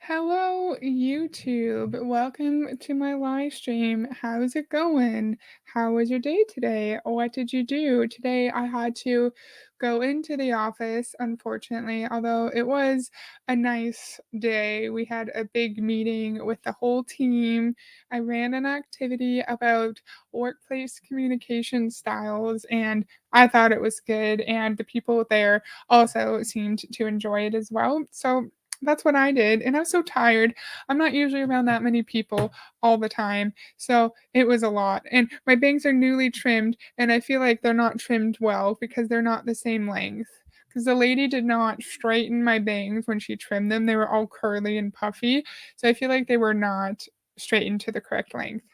Hello, YouTube. Welcome to my live stream. How's it going? How was your day today? What did you do? Today I had to go into the office, unfortunately, although it was a nice day. We had a big meeting with the whole team. I ran an activity about workplace communication styles, and I thought it was good, and the people there also seemed to enjoy it as well. So that's what I did, and I was so tired. I'm not usually around that many people all the time, so it was a lot, and my bangs are newly trimmed, and I feel like they're not trimmed well because they're not the same length. Because the lady did not straighten my bangs when she trimmed them, they were all curly and puffy, so I feel like they were not straightened to the correct length.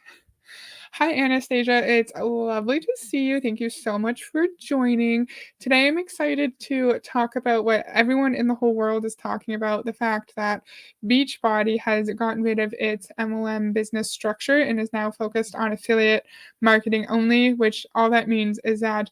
Hi, Anastasia. It's lovely to see you. Thank you so much for joining. Today, I'm excited to talk about what everyone in the whole world is talking about, the fact that Beachbody has gotten rid of its MLM business structure and is now focused on affiliate marketing only, which all that means is that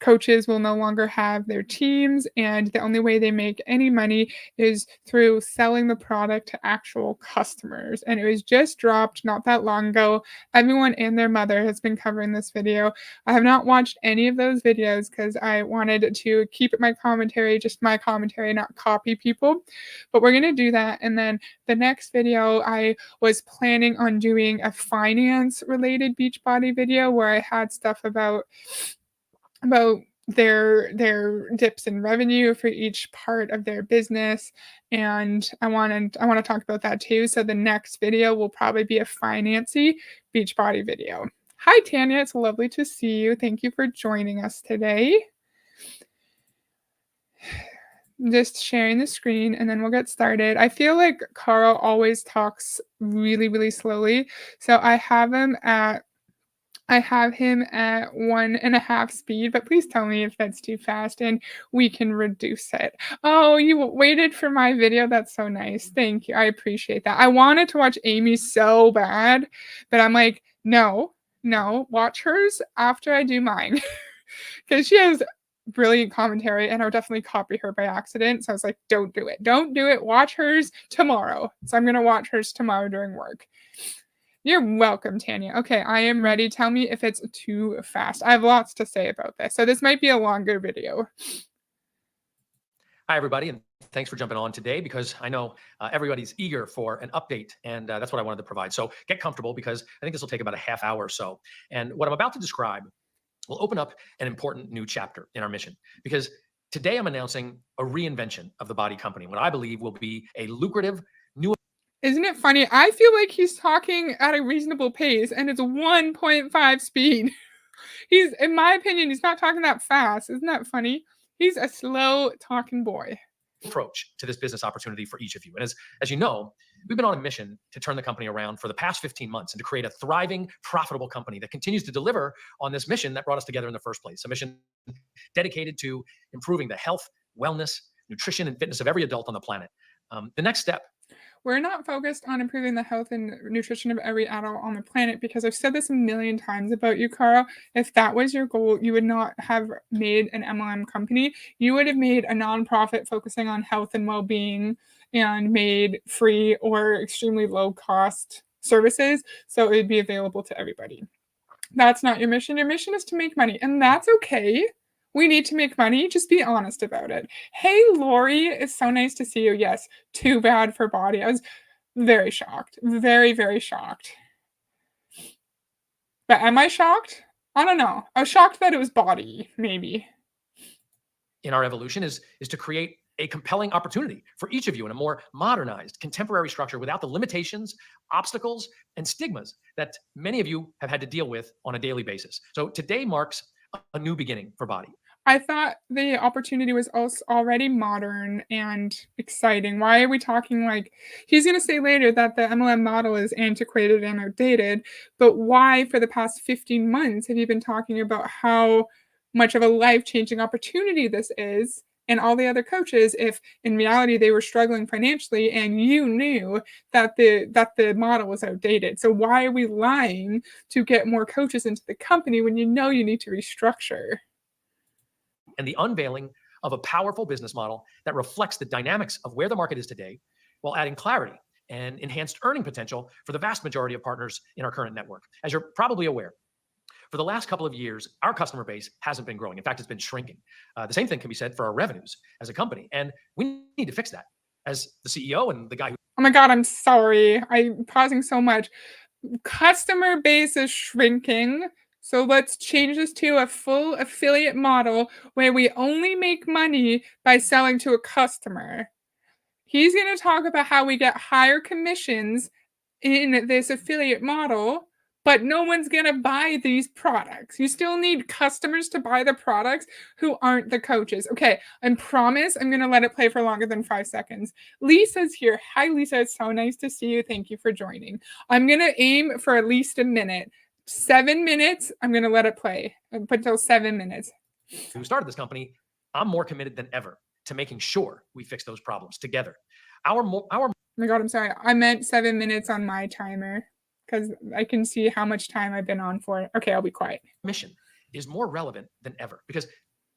coaches will no longer have their teams, and the only way they make any money is through selling the product to actual customers. And it was just dropped not that long ago. Everyone and their mother has been covering this video. I have not watched any of those videos because I wanted to keep my commentary just my commentary, not copy people. But we're going to do that. And then the next video, I was planning on doing a finance related Beachbody video where I had stuff about their dips in revenue for each part of their business, and I want to talk about that too. So the next video will probably be a financy Beachbody video. Hi Tanya, it's lovely to see you. Thank you for joining us today. Just sharing the screen and then we'll get started. I feel like Carl always talks really, really slowly. So I have him at 1.5 speed, but please tell me if that's too fast and we can reduce it. Oh, you waited for my video. That's so nice. Thank you. I appreciate that. I wanted to watch Amy so bad, but I'm like, no, watch hers after I do mine. Because she has brilliant commentary and I'll definitely copy her by accident. So I was like, don't do it. Don't do it. Watch hers tomorrow. So I'm going to watch hers tomorrow during work. You're welcome, Tanya. Okay, I am ready. Tell me if it's too fast. I have lots to say about this. So this might be a longer video. Hi, everybody, and thanks for jumping on today because I know everybody's eager for an update, and that's what I wanted to provide. So get comfortable because I think this will take about a half hour or so. And what I'm about to describe will open up an important new chapter in our mission because today I'm announcing a reinvention of the Body Company, what I believe will be a lucrative new. Isn't it funny? I feel like he's talking at a reasonable pace and it's 1.5 speed. He's, in my opinion, he's not talking that fast. Isn't that funny? He's a slow talking boy. Approach to this business opportunity for each of you. And as you know, we've been on a mission to turn the company around for the past 15 months and to create a thriving, profitable company that continues to deliver on this mission that brought us together in the first place. A mission dedicated to improving the health, wellness, nutrition, and fitness of every adult on the planet. The next step. We're not focused on improving the health and nutrition of every adult on the planet because I've said this a million times about you, Carl. If that was your goal, you would not have made an MLM company. You would have made a nonprofit focusing on health and well-being and made free or extremely low cost services so it would be available to everybody. That's not your mission. Your mission is to make money, and that's okay. We need to make money. Just be honest about it. Hey, Lori, it's so nice to see you. Yes, too bad for Body. I was very shocked. Very, very shocked. But am I shocked? I don't know. I was shocked that it was Body, maybe. In our evolution is to create a compelling opportunity for each of you in a more modernized, contemporary structure without the limitations, obstacles, and stigmas that many of you have had to deal with on a daily basis. So today marks a new beginning for Body. I thought the opportunity was also already modern and exciting. Why are we talking like he's going to say later that the MLM model is antiquated and outdated, but why for the past 15 months have you been talking about how much of a life-changing opportunity this is and all the other coaches if in reality they were struggling financially and you knew that the model was outdated. So why are we lying to get more coaches into the company when you know you need to restructure? And the unveiling of a powerful business model that reflects the dynamics of where the market is today while adding clarity and enhanced earning potential for the vast majority of partners in our current network. As you're probably aware, for the last couple of years, our customer base hasn't been growing. In fact, it's been shrinking. The same thing can be said for our revenues as a company. And we need to fix that. As the CEO and the guy who Oh my god, I'm sorry. I'm pausing so much. Customer base is shrinking. So let's change this to a full affiliate model where we only make money by selling to a customer. He's going to talk about how we get higher commissions in this affiliate model, but no one's going to buy these products. You still need customers to buy the products who aren't the coaches. Okay, I promise I'm going to let it play for longer than 5 seconds. Lisa's here. Hi, Lisa. It's so nice to see you. Thank you for joining. I'm going to aim for at least a minute. 7 minutes, I'm going to let it play up until 7 minutes. who started this company, I'm more committed than ever to making sure we fix those problems together. Our Oh my god, I'm sorry. I meant 7 minutes on my timer because I can see how much time I've been on for. Okay, I'll be quiet. mission is more relevant than ever because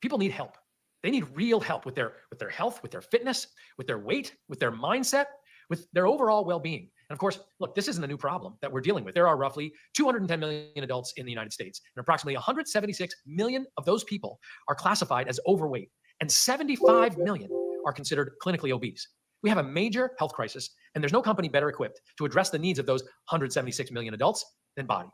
people need help. They need real help with their health, with their fitness, with their weight, with their mindset, with their overall well-being. And of course, look, this isn't a new problem that we're dealing with. There are roughly 210 million adults in the United States, and approximately 176 million of those people are classified as overweight, and 75 million are considered clinically obese. We have a major health crisis, and there's no company better equipped to address the needs of those 176 million adults than Body.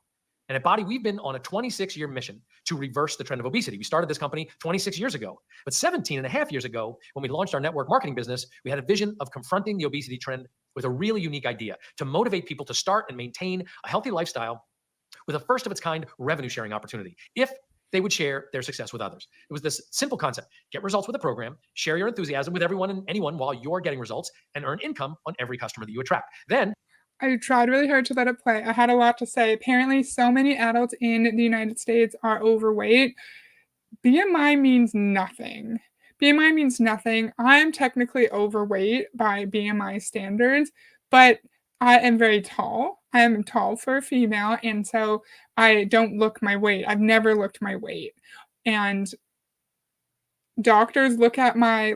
And at Body, we've been on a 26-year mission to reverse the trend of obesity. We started this company 26 years ago, but 17 and a half years ago, when we launched our network marketing business, we had a vision of confronting the obesity trend with a really unique idea to motivate people to start and maintain a healthy lifestyle with a first of its kind revenue sharing opportunity if they would share their success with others. It was this simple concept: get results with a program, share your enthusiasm with everyone and anyone while you're getting results, and earn income on every customer that you attract. Then I tried really hard to let it play. I had a lot to say. Apparently, so many adults in the United States are overweight. BMI means nothing. BMI means nothing. I'm technically overweight by BMI standards, but I am very tall. I am tall for a female, and so I don't look my weight. I've never looked my weight. And doctors look at my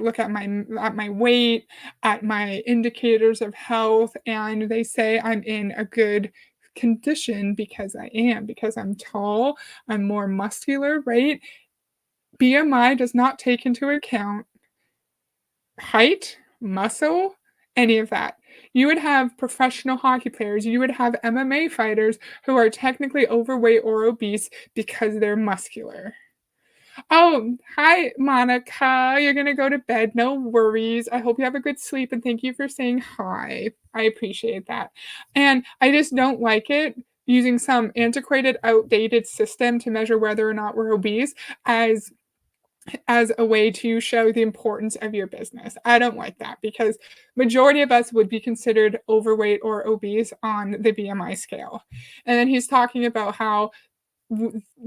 weight, at my indicators of health, and they say I'm in a good condition because I'm tall, I'm more muscular, right? BMI does not take into account height, muscle, any of that. You would have professional hockey players, you would have MMA fighters who are technically overweight or obese because they're muscular. Oh, hi, Monica. You're gonna go to bed. No worries. I hope you have a good sleep and thank you for saying hi. I appreciate that. And I just don't like it using some antiquated, outdated system to measure whether or not we're obese as a way to show the importance of your business. I don't like that because majority of us would be considered overweight or obese on the BMI scale. And then he's talking about how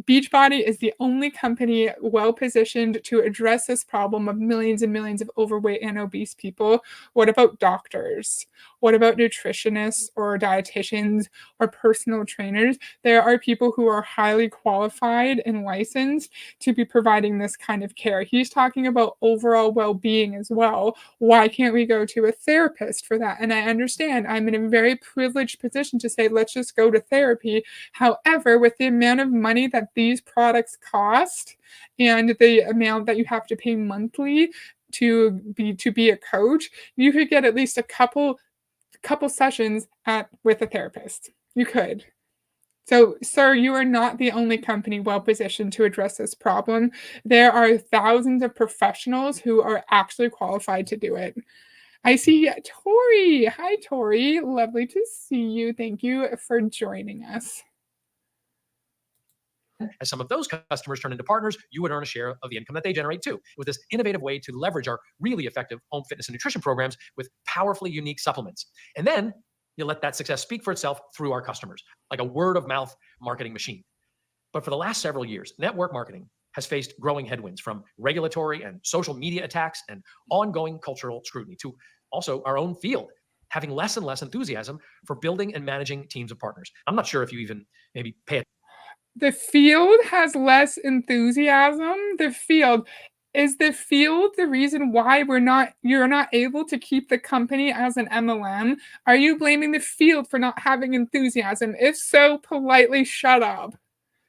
Beachbody is the only company well positioned to address this problem of millions and millions of overweight and obese people. What about doctors? What about nutritionists or dietitians or personal trainers? There are people who are highly qualified and licensed to be providing this kind of care. He's talking about overall well being as well. Why can't we go to a therapist for that? And I understand I'm in a very privileged position to say, let's just go to therapy. However, with the amount of money that these products cost and the amount that you have to pay monthly to be a coach, you could get at least a couple sessions with a therapist. You could. So, sir, you are not the only company well positioned to address this problem. There are thousands of professionals who are actually qualified to do it. I see Tori. Hi, Tori. Lovely to see you. Thank you for joining us. as some of those customers turn into partners, you would earn a share of the income that they generate too, with this innovative way to leverage our really effective home fitness and nutrition programs with powerfully unique supplements. And then you let that success speak for itself through our customers, like a word of mouth marketing machine. But for the last several years, network marketing has faced growing headwinds from regulatory and social media attacks and ongoing cultural scrutiny to also our own field having less and less enthusiasm for building and managing teams of partners. I'm not sure if you even maybe pay The field has less enthusiasm. The field. Is the field the reason why you're not able to keep the company as an MLM? Are you blaming the field for not having enthusiasm? If so, politely shut up.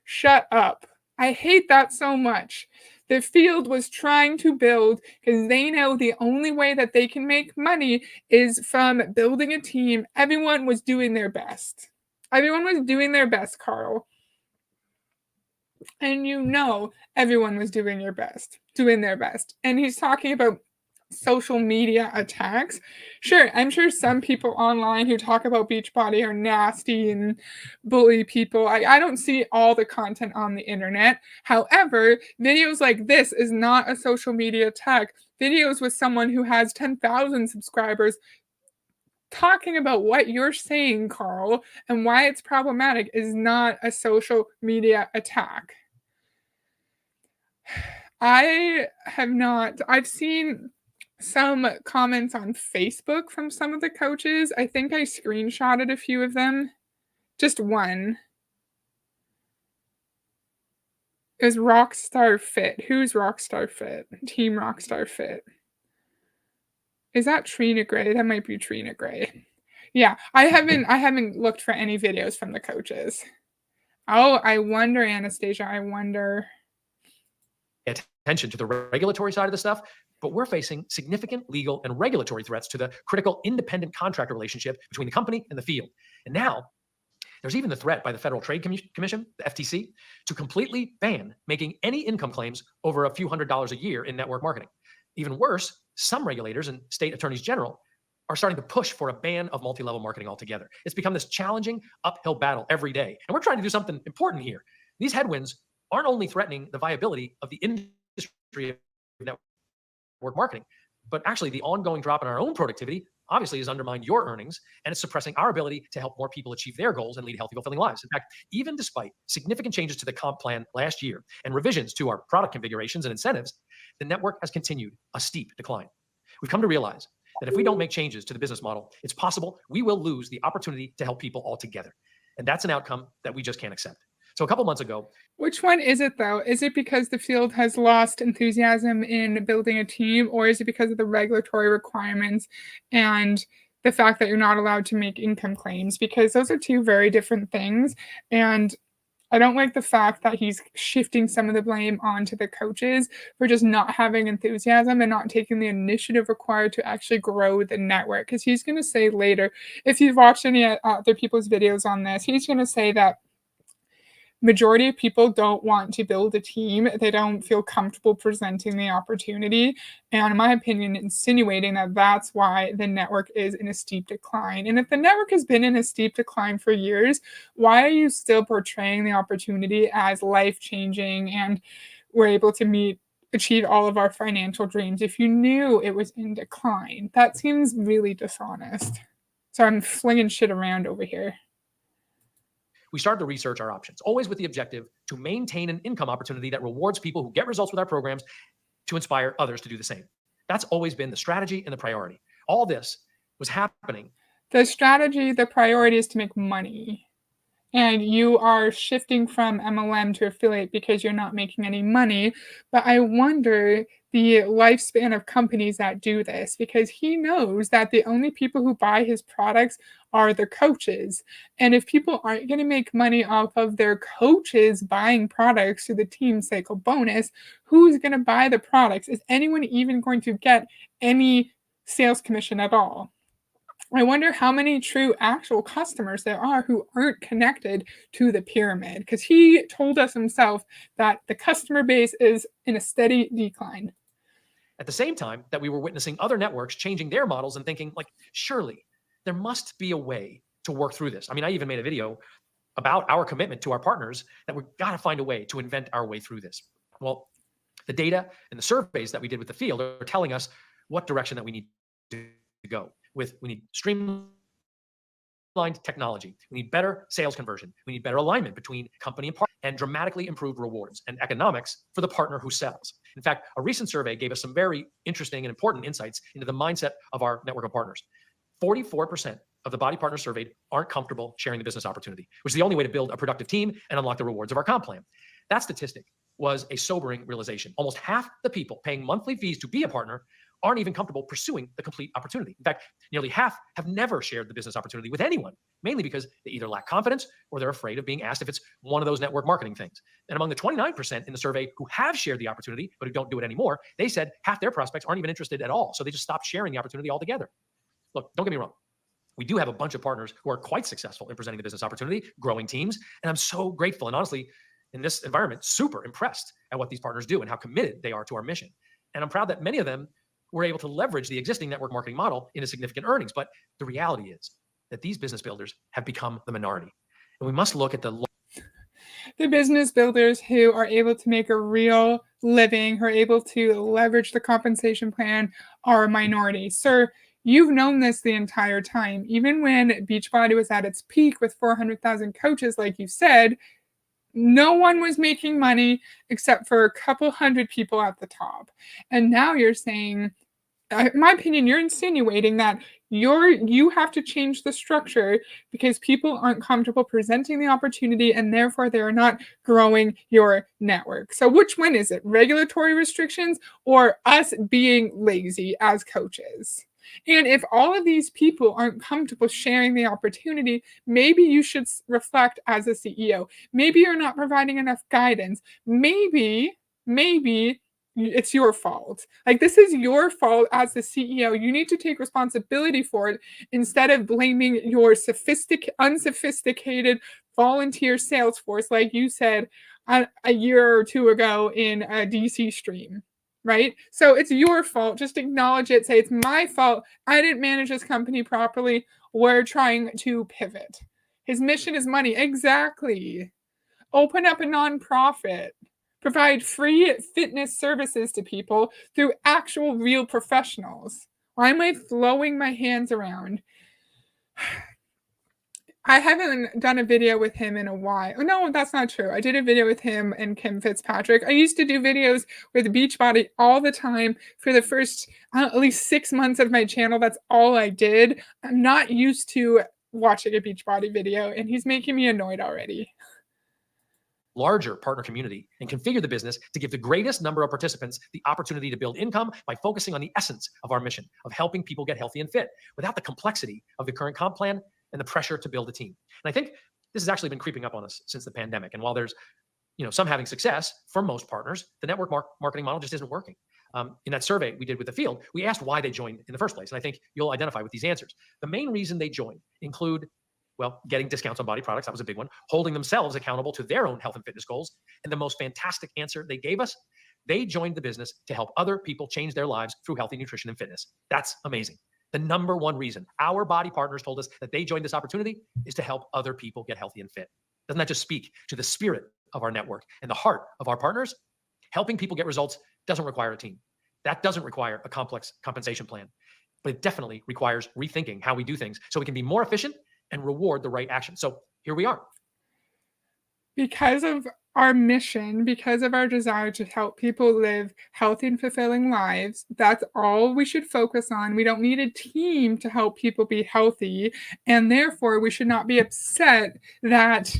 Shut up. I hate that so much. The field was trying to build because they know the only way that they can make money is from building a team. Everyone was doing their best. Everyone was doing their best, Carl. And everyone was doing their best. And he's talking about social media attacks. Sure, I'm sure some people online who talk about Beachbody are nasty and bully people. I don't see all the content on the internet. However, videos like this is not a social media attack. Videos with someone who has 10,000 subscribers talking about what you're saying, Carl, and why it's problematic is not a social media attack. I've seen some comments on Facebook from some of the coaches. I think I screenshotted a few of them. Just one. Is Rockstar Fit. Who's Rockstar Fit? Team Rockstar Fit. Is that Trina Gray? That might be Trina Gray. Yeah, I haven't looked for any videos from the coaches. Oh, I wonder, Anastasia, I wonder. Attention to the regulatory side of the stuff, but we're facing significant legal and regulatory threats to the critical independent contractor relationship between the company and the field. And now there's even the threat by the Federal Trade Commission, the FTC, to completely ban making any income claims over a few $100s a year in network marketing. Even worse, some regulators and state attorneys general are starting to push for a ban of multi-level marketing altogether. It's become this challenging uphill battle every day. And we're trying to do something important here. These headwinds aren't only threatening the viability of the industry of network marketing, but actually the ongoing drop in our own productivity obviously has undermined your earnings, and it's suppressing our ability to help more people achieve their goals and lead healthy, fulfilling lives. In fact, even despite significant changes to the comp plan last year and revisions to our product configurations and incentives, the network has continued a steep decline. We've come to realize that if we don't make changes to the business model, it's possible we will lose the opportunity to help people altogether. And that's an outcome that we just can't accept. So a couple months ago, Which one is it though? Is it because the field has lost enthusiasm in building a team, or is it because of the regulatory requirements and the fact that you're not allowed to make income claims? Because those are two very different things. And I don't like the fact that he's shifting some of the blame onto the coaches for just not having enthusiasm and not taking the initiative required to actually grow the network. Because he's going to say later, if you've watched any other people's videos on this, he's going to say that majority of people don't want to build a team. They don't feel comfortable presenting the opportunity. And in my opinion, insinuating that that's why the network is in a steep decline. And if the network has been in a steep decline for years, why are you still portraying the opportunity as life-changing and we're able to achieve all of our financial dreams if you knew it was in decline? That seems really dishonest. So I'm flinging shit around over here. we started to research our options, always with the objective to maintain an income opportunity that rewards people who get results with our programs to inspire others to do the same. That's always been the strategy and the priority. All this was happening. The priority is to make money. And you are shifting from MLM to affiliate because you're not making any money. But I wonder the lifespan of companies that do this, because he knows that the only people who buy his products are the coaches. And if people aren't going to make money off of their coaches buying products through the team cycle bonus, who's going to buy the products? Is anyone even going to get any sales commission at all? I wonder how many true actual customers there are who aren't connected to the pyramid, because he told us himself that the customer base is in a steady decline. At the same time that we were witnessing other networks changing their models and thinking, like, surely there must be a way to work through this. I mean, I even made a video about our commitment to our partners that we've got to find a way to invent our way through this. Well, the data and the surveys that we did with the field are telling us what direction that we need to go. We need streamlined technology. We need better sales conversion. We need better alignment between company and partner, and dramatically improved rewards and economics for the partner who sells. In fact, a recent survey gave us some very interesting and important insights into the mindset of our network of partners. 44% of the body partners surveyed aren't comfortable sharing the business opportunity, which is the only way to build a productive team and unlock the rewards of our comp plan. That statistic was a sobering realization. Almost half the people paying monthly fees to be a partner aren't even comfortable pursuing the complete opportunity. In fact, nearly half have never shared the business opportunity with anyone, mainly because they either lack confidence or they're afraid of being asked if it's one of those network marketing things. And among the 29% in the survey who have shared the opportunity but who don't do it anymore, they said half their prospects aren't even interested at all. So they just stopped sharing the opportunity altogether. Look, don't get me wrong. We do have a bunch of partners who are quite successful in presenting the business opportunity, growing teams. And I'm so grateful and honestly, in this environment, super impressed at what these partners do and how committed they are to our mission. And I'm proud that many of them were able to leverage the existing network marketing model into significant earnings. But the reality is that these business builders have become the minority. And we must look at the business builders who are able to make a real living, who are able to leverage the compensation plan, are a minority. Sir, you've known this the entire time. Even when Beachbody was at its peak with 400,000 coaches, like you said, no one was making money except for a couple hundred people at the top. And now you're saying, in my opinion, you're insinuating that you have to change the structure because people aren't comfortable presenting the opportunity and therefore they're not growing your network. So which one is it? Regulatory restrictions or us being lazy as coaches? And if all of these people aren't comfortable sharing the opportunity, maybe you should reflect as a CEO. Maybe you're not providing enough guidance. Maybe it's your fault. Like, this is your fault as the CEO. You need to take responsibility for it instead of blaming your unsophisticated volunteer sales force, like you said a year or two ago in a DC stream. Right? So it's your fault. Just acknowledge it. Say, it's my fault. I didn't manage this company properly. We're trying to pivot. His mission is money. Exactly. Open up a nonprofit. Provide free fitness services to people through actual real professionals. Why am I throwing my hands around? I haven't done a video with him in a while. Oh, no, that's not true. I did a video with him and Kim Fitzpatrick. I used to do videos with Beachbody all the time for the first at least 6 months of my channel. That's all I did. I'm not used to watching a Beachbody video, and he's making me annoyed already. larger partner community and configure the business to give the greatest number of participants the opportunity to build income by focusing on the essence of our mission of helping people get healthy and fit without the complexity of the current comp plan and the pressure to build a team. And I think this has actually been creeping up on us since the pandemic. And while there's some having success for most partners, the network marketing model just isn't working. In that survey we did with the field, we asked why they joined in the first place. And I think you'll identify with these answers. The main reason they joined include, well, getting discounts on body products. That was a big one. Holding themselves accountable to their own health and fitness goals. And the most fantastic answer they gave us, they joined the business to help other people change their lives through healthy nutrition and fitness. That's amazing. The number one reason our body partners told us that they joined this opportunity is to help other people get healthy and fit. Doesn't that just speak to the spirit of our network and the heart of our partners? Helping people get results doesn't require a team. That doesn't require a complex compensation plan, but it definitely requires rethinking how we do things so we can be more efficient and reward the right action. So here we are. Because of our mission, because of our desire to help people live healthy and fulfilling lives, that's all we should focus on. We don't need a team to help people be healthy, and therefore we should not be upset that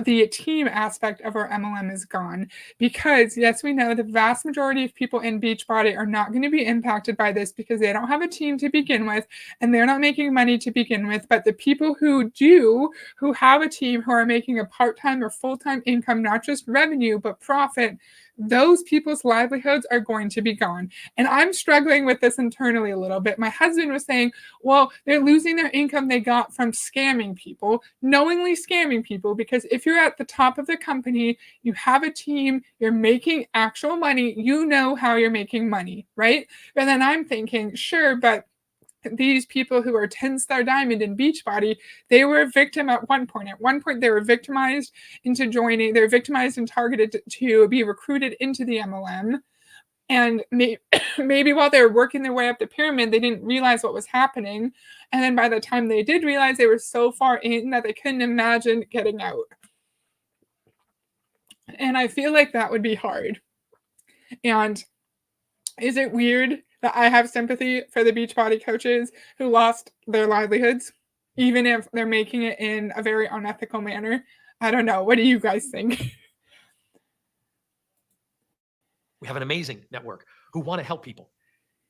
the team aspect of our MLM is gone. Because, yes, we know the vast majority of people in Beachbody are not going to be impacted by this because they don't have a team to begin with and they're not making money to begin with. But the people who do, who have a team, who are making a part-time or full-time income, not just revenue, but profit, those people's livelihoods are going to be gone. And I'm struggling with this internally a little bit. My husband was saying, well, they're losing their income they got from scamming people, knowingly scamming people, because if you're at the top of the company, you have a team, you're making actual money, you know how you're making money, right? And then I'm thinking, sure, but these people who are 10-star diamond in Beachbody, they were a victim at one point. At one point, they were victimized into joining. They were victimized and targeted to be recruited into the MLM. And maybe while they were working their way up the pyramid, they didn't realize what was happening. And then by the time they did realize, they were so far in that they couldn't imagine getting out. And I feel like that would be hard. And is it weird that I have sympathy for the Beachbody coaches who lost their livelihoods, even if they're making it in a very unethical manner? I don't know. What do you guys think? We have an amazing network who want to help people.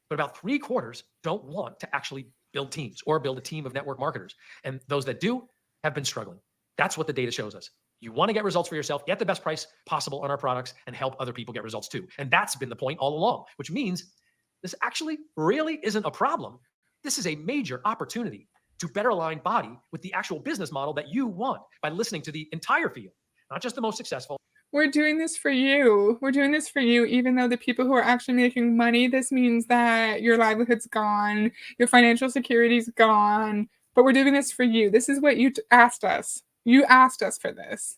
But about 3/4 don't want to actually build teams or build a team of network marketers. And those that do have been struggling. That's what the data shows us. You want to get results for yourself, get the best price possible on our products, and help other people get results too. And that's been the point all along, which means this actually really isn't a problem. This is a major opportunity to better align body with the actual business model that you want by listening to the entire field, not just the most successful. We're doing this for you. We're doing this for you, even though the people who are actually making money, this means that your livelihood's gone, your financial security's gone. But we're doing this for you. This is what you asked us. You asked us for this.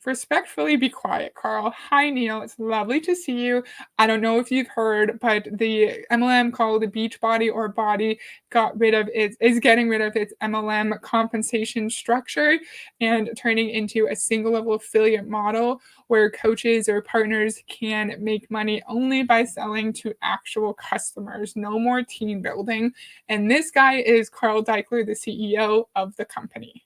Respectfully be quiet, Carl. Hi, Neil. It's lovely to see you. I don't know if you've heard, but the MLM called the Beachbody or Body is getting rid of its MLM compensation structure and turning into a single level affiliate model where coaches or partners can make money only by selling to actual customers. No more team building. And this guy is Carl Deichler, the CEO of the company.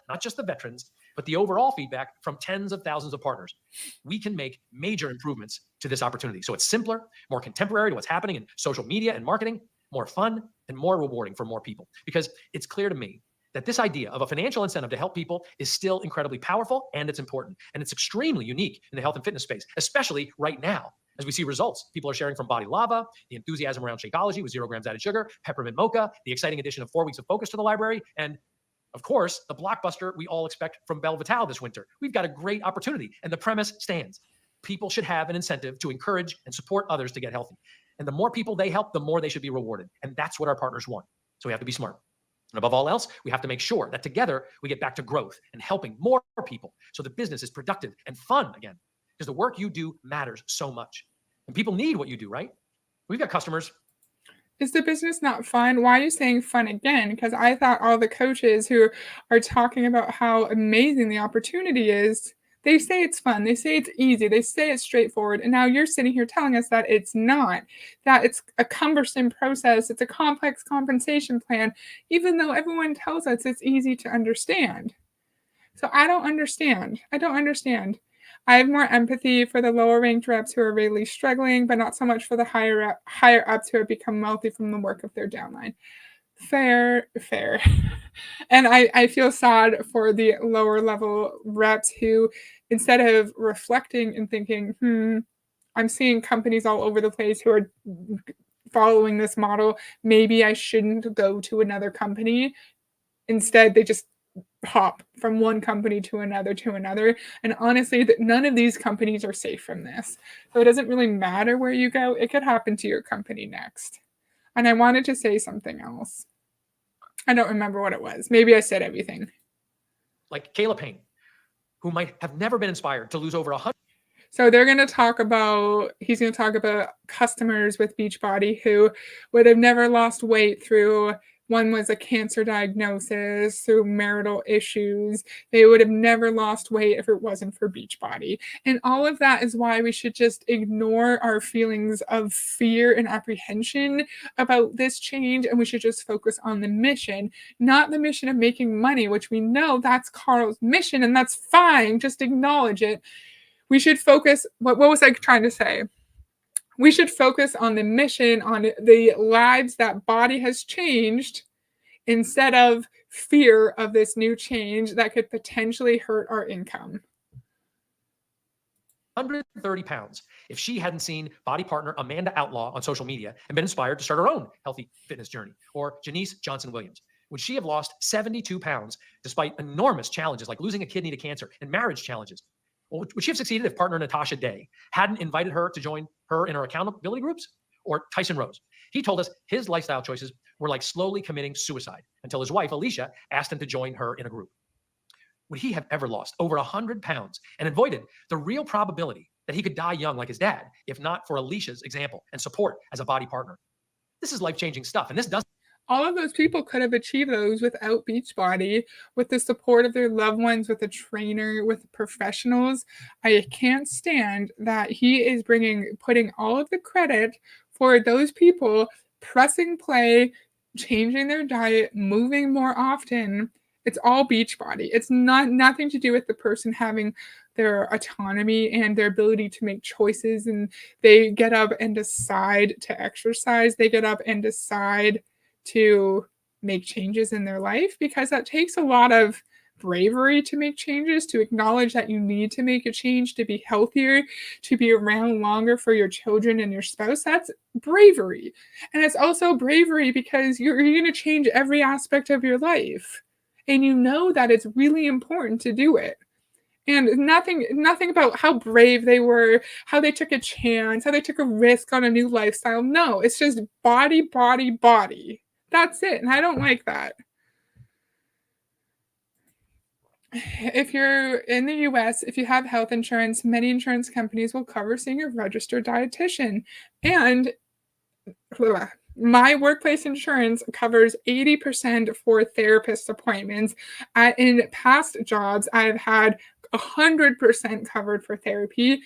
Not just the veterans, but the overall feedback from tens of thousands of partners. We can make major improvements to this opportunity. So it's simpler, more contemporary to what's happening in social media and marketing, more fun, and more rewarding for more people. Because it's clear to me that this idea of a financial incentive to help people is still incredibly powerful and it's important. And it's extremely unique in the health and fitness space, especially right now. As we see results, people are sharing from Body Lava, the enthusiasm around Shakeology with 0 grams added sugar, peppermint mocha, the exciting addition of 4 weeks of focus to the library, and of course, the blockbuster we all expect from Belle Vitale this winter. We've got a great opportunity, and the premise stands. People should have an incentive to encourage and support others to get healthy. And the more people they help, the more they should be rewarded. And that's what our partners want. So we have to be smart. And above all else, we have to make sure that together we get back to growth and helping more people so the business is productive and fun again. Because the work you do matters so much. And people need what you do, right? We've got customers. Is the business not fun? Why are you saying fun again? Because I thought all the coaches who are talking about how amazing the opportunity is, they say it's fun, they say it's easy, they say it's straightforward, and now you're sitting here telling us that it's not, that it's a cumbersome process, it's a complex compensation plan, even though everyone tells us it's easy to understand. So I don't understand. I don't understand. I have more empathy for the lower ranked reps who are really struggling, but not so much for the higher ups who have become wealthy from the work of their downline. Fair, fair. And I feel sad for the lower level reps who, instead of reflecting and thinking, I'm seeing companies all over the place who are following this model. Maybe I shouldn't go to another company. Instead, they just hop from one company to another to another. And honestly, that none of these companies are safe from this. So it doesn't really matter where you go. It could happen to your company next. And I wanted to say something else. I don't remember what it was. Maybe I said everything. Like Kayla Payne, who might have never been inspired to lose over 100. So he's going to talk about customers with Beachbody who would have never lost weight through, one was a cancer diagnosis, through marital issues. They would have never lost weight if it wasn't for Beachbody. And all of that is why we should just ignore our feelings of fear and apprehension about this change. And we should just focus on the mission, not the mission of making money, which we know that's Carl's mission and that's fine. Just acknowledge it. We should focus, what was I trying to say? We should focus on the mission, on the lives that body has changed, instead of fear of this new change that could potentially hurt our income. 130 pounds if she hadn't seen body partner Amanda Outlaw on social media and been inspired to start her own healthy fitness journey, or Janice Johnson Williams. Would she have lost 72 pounds despite enormous challenges like losing a kidney to cancer and marriage challenges? Well, would she have succeeded if partner Natasha Day hadn't invited her to join her in her accountability groups? Or Tyson Rose? He told us his lifestyle choices were like slowly committing suicide until his wife, Alicia, asked him to join her in a group. Would he have ever lost over 100 pounds and avoided the real probability that he could die young like his dad, if not for Alicia's example and support as a body partner? This is life-changing stuff, and this doesn't. All of those people could have achieved those without Beachbody, with the support of their loved ones, with a trainer, with professionals. I can't stand that he is putting all of the credit for those people pressing play, changing their diet, moving more often. It's all Beachbody. It's nothing to do with the person having their autonomy and their ability to make choices, and they get up and decide to exercise. They get up and decide to make changes in their life, because that takes a lot of bravery to make changes, to acknowledge that you need to make a change to be healthier, to be around longer for your children and your spouse. That's bravery. And it's also bravery because you're going to change every aspect of your life. And you know that it's really important to do it. And nothing about how brave they were, how they took a chance, how they took a risk on a new lifestyle. No, it's just body, body, body. That's it. And I don't like that. If you're in the US, if you have health insurance, many insurance companies will cover seeing a registered dietitian. And my workplace insurance covers 80% for therapist appointments. In past jobs, I've had 100% covered for therapy.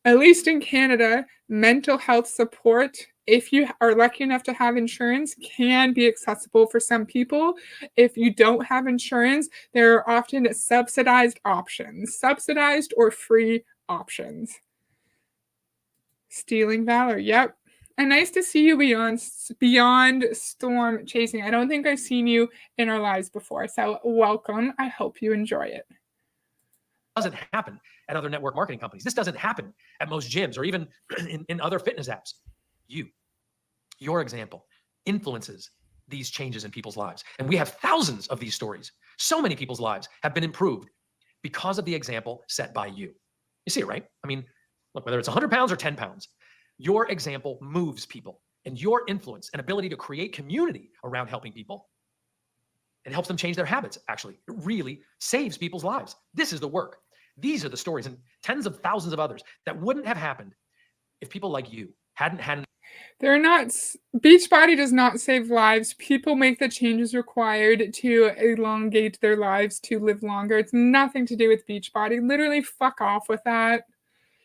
At least in Canada, mental health support, if you are lucky enough to have insurance, can be accessible for some people. If you don't have insurance, there are often subsidized options, subsidized or free options. Stealing valor, yep. And nice to see you beyond storm chasing. I don't think I've seen you in our lives before, so welcome. I hope you enjoy it. Doesn't happen at other network marketing companies. This doesn't happen at most gyms or even in other fitness apps. Your example influences these changes in people's lives. And we have thousands of these stories. So many people's lives have been improved because of the example set by you. You see it, right? I mean, look, whether it's 100 pounds or 10 pounds, your example moves people, and your influence and ability to create community around helping people, it helps them change their habits. Actually, it really saves people's lives. This is the work. These are the stories and tens of thousands of others that wouldn't have happened if people like you hadn't had. They're not, Beachbody does not save lives. People make the changes required to elongate their lives to live longer. It's nothing to do with Beachbody. Literally, fuck off with that.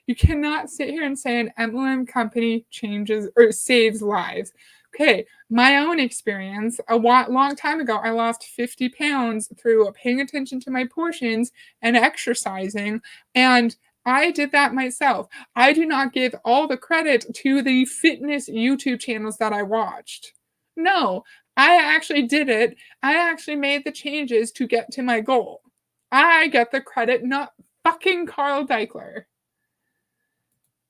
You cannot sit here and say an MLM company changes or saves lives. Okay, my own experience, long time ago, I lost 50 pounds through paying attention to my portions and exercising, and I did that myself. I do not give all the credit to the fitness YouTube channels that I watched. No, I actually did it. I actually made the changes to get to my goal. I get the credit, not fucking Carl Deichler.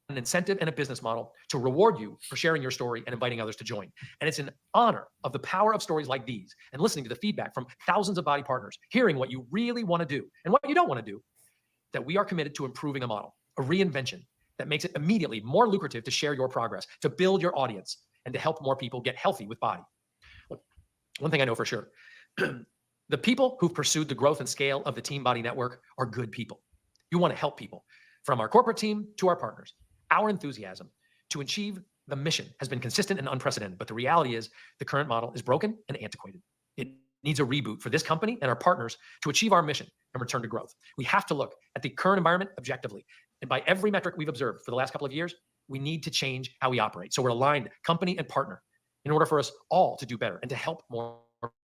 An incentive and a business model to reward you for sharing your story and inviting others to join. And it's in honor of the power of stories like these and listening to the feedback from thousands of body partners, hearing what you really want to do and what you don't want to do, that we are committed to improving the model, a reinvention that makes it immediately more lucrative to share your progress, to build your audience, and to help more people get healthy with body. Look, one thing I know for sure, the people who've pursued the growth and scale of the Team Body Network are good people. You want to help people, from our corporate team to our partners. Our enthusiasm to achieve the mission has been consistent and unprecedented, but the reality is the current model is broken and antiquated. It needs a reboot for this company and our partners to achieve our mission and return to growth. We have to look at the current environment objectively. And by every metric we've observed for the last couple of years, we need to change how we operate. So we're aligned, company and partner, in order for us all to do better and to help more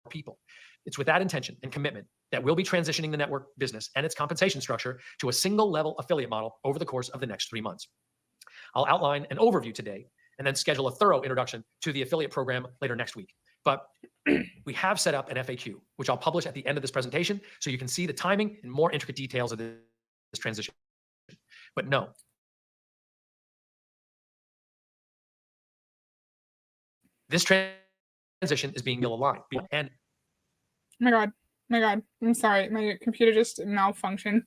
people. It's with that intention and commitment that we'll be transitioning the network business and its compensation structure to a single level affiliate model over the course of the next 3 months. I'll outline an overview today and then schedule a thorough introduction to the affiliate program later next week. But we have set up an FAQ, which I'll publish at the end of this presentation so you can see the timing and more intricate details of this transition. But no, this transition is being aligned. And My God, I'm sorry. My computer just malfunctioned.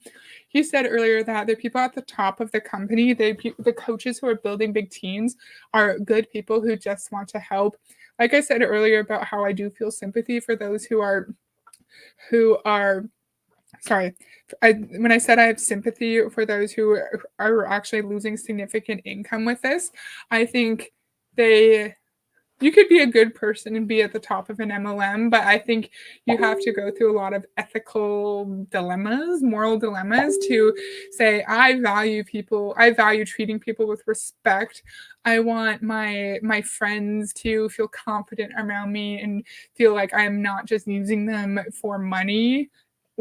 He said earlier that the people at the top of the company, the coaches who are building big teams, are good people who just want to help. Like I said earlier about how I do feel sympathy for those who are sorry. When I said I have sympathy for those who are actually losing significant income with this, I think you could be a good person and be at the top of an MLM, but I think you have to go through a lot of ethical dilemmas, moral dilemmas to say, I value people. I value treating people with respect. I want my friends to feel confident around me and feel like I am not just using them for money.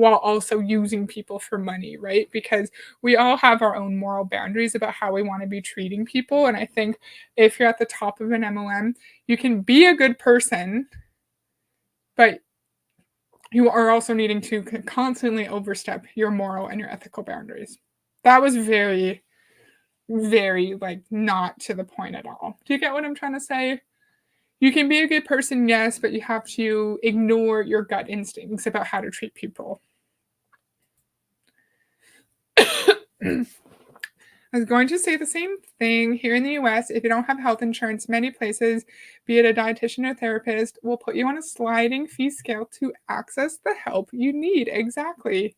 while also using people for money, right? Because we all have our own moral boundaries about how we want to be treating people. And I think if you're at the top of an MLM, you can be a good person, but you are also needing to constantly overstep your moral and your ethical boundaries. That was very, very like not to the point at all. Do you get what I'm trying to say? You can be a good person, yes, but you have to ignore your gut instincts about how to treat people. I was going to say the same thing here in the US. If you don't have health insurance, many places, be it a dietitian or therapist, will put you on a sliding fee scale to access the help you need. Exactly.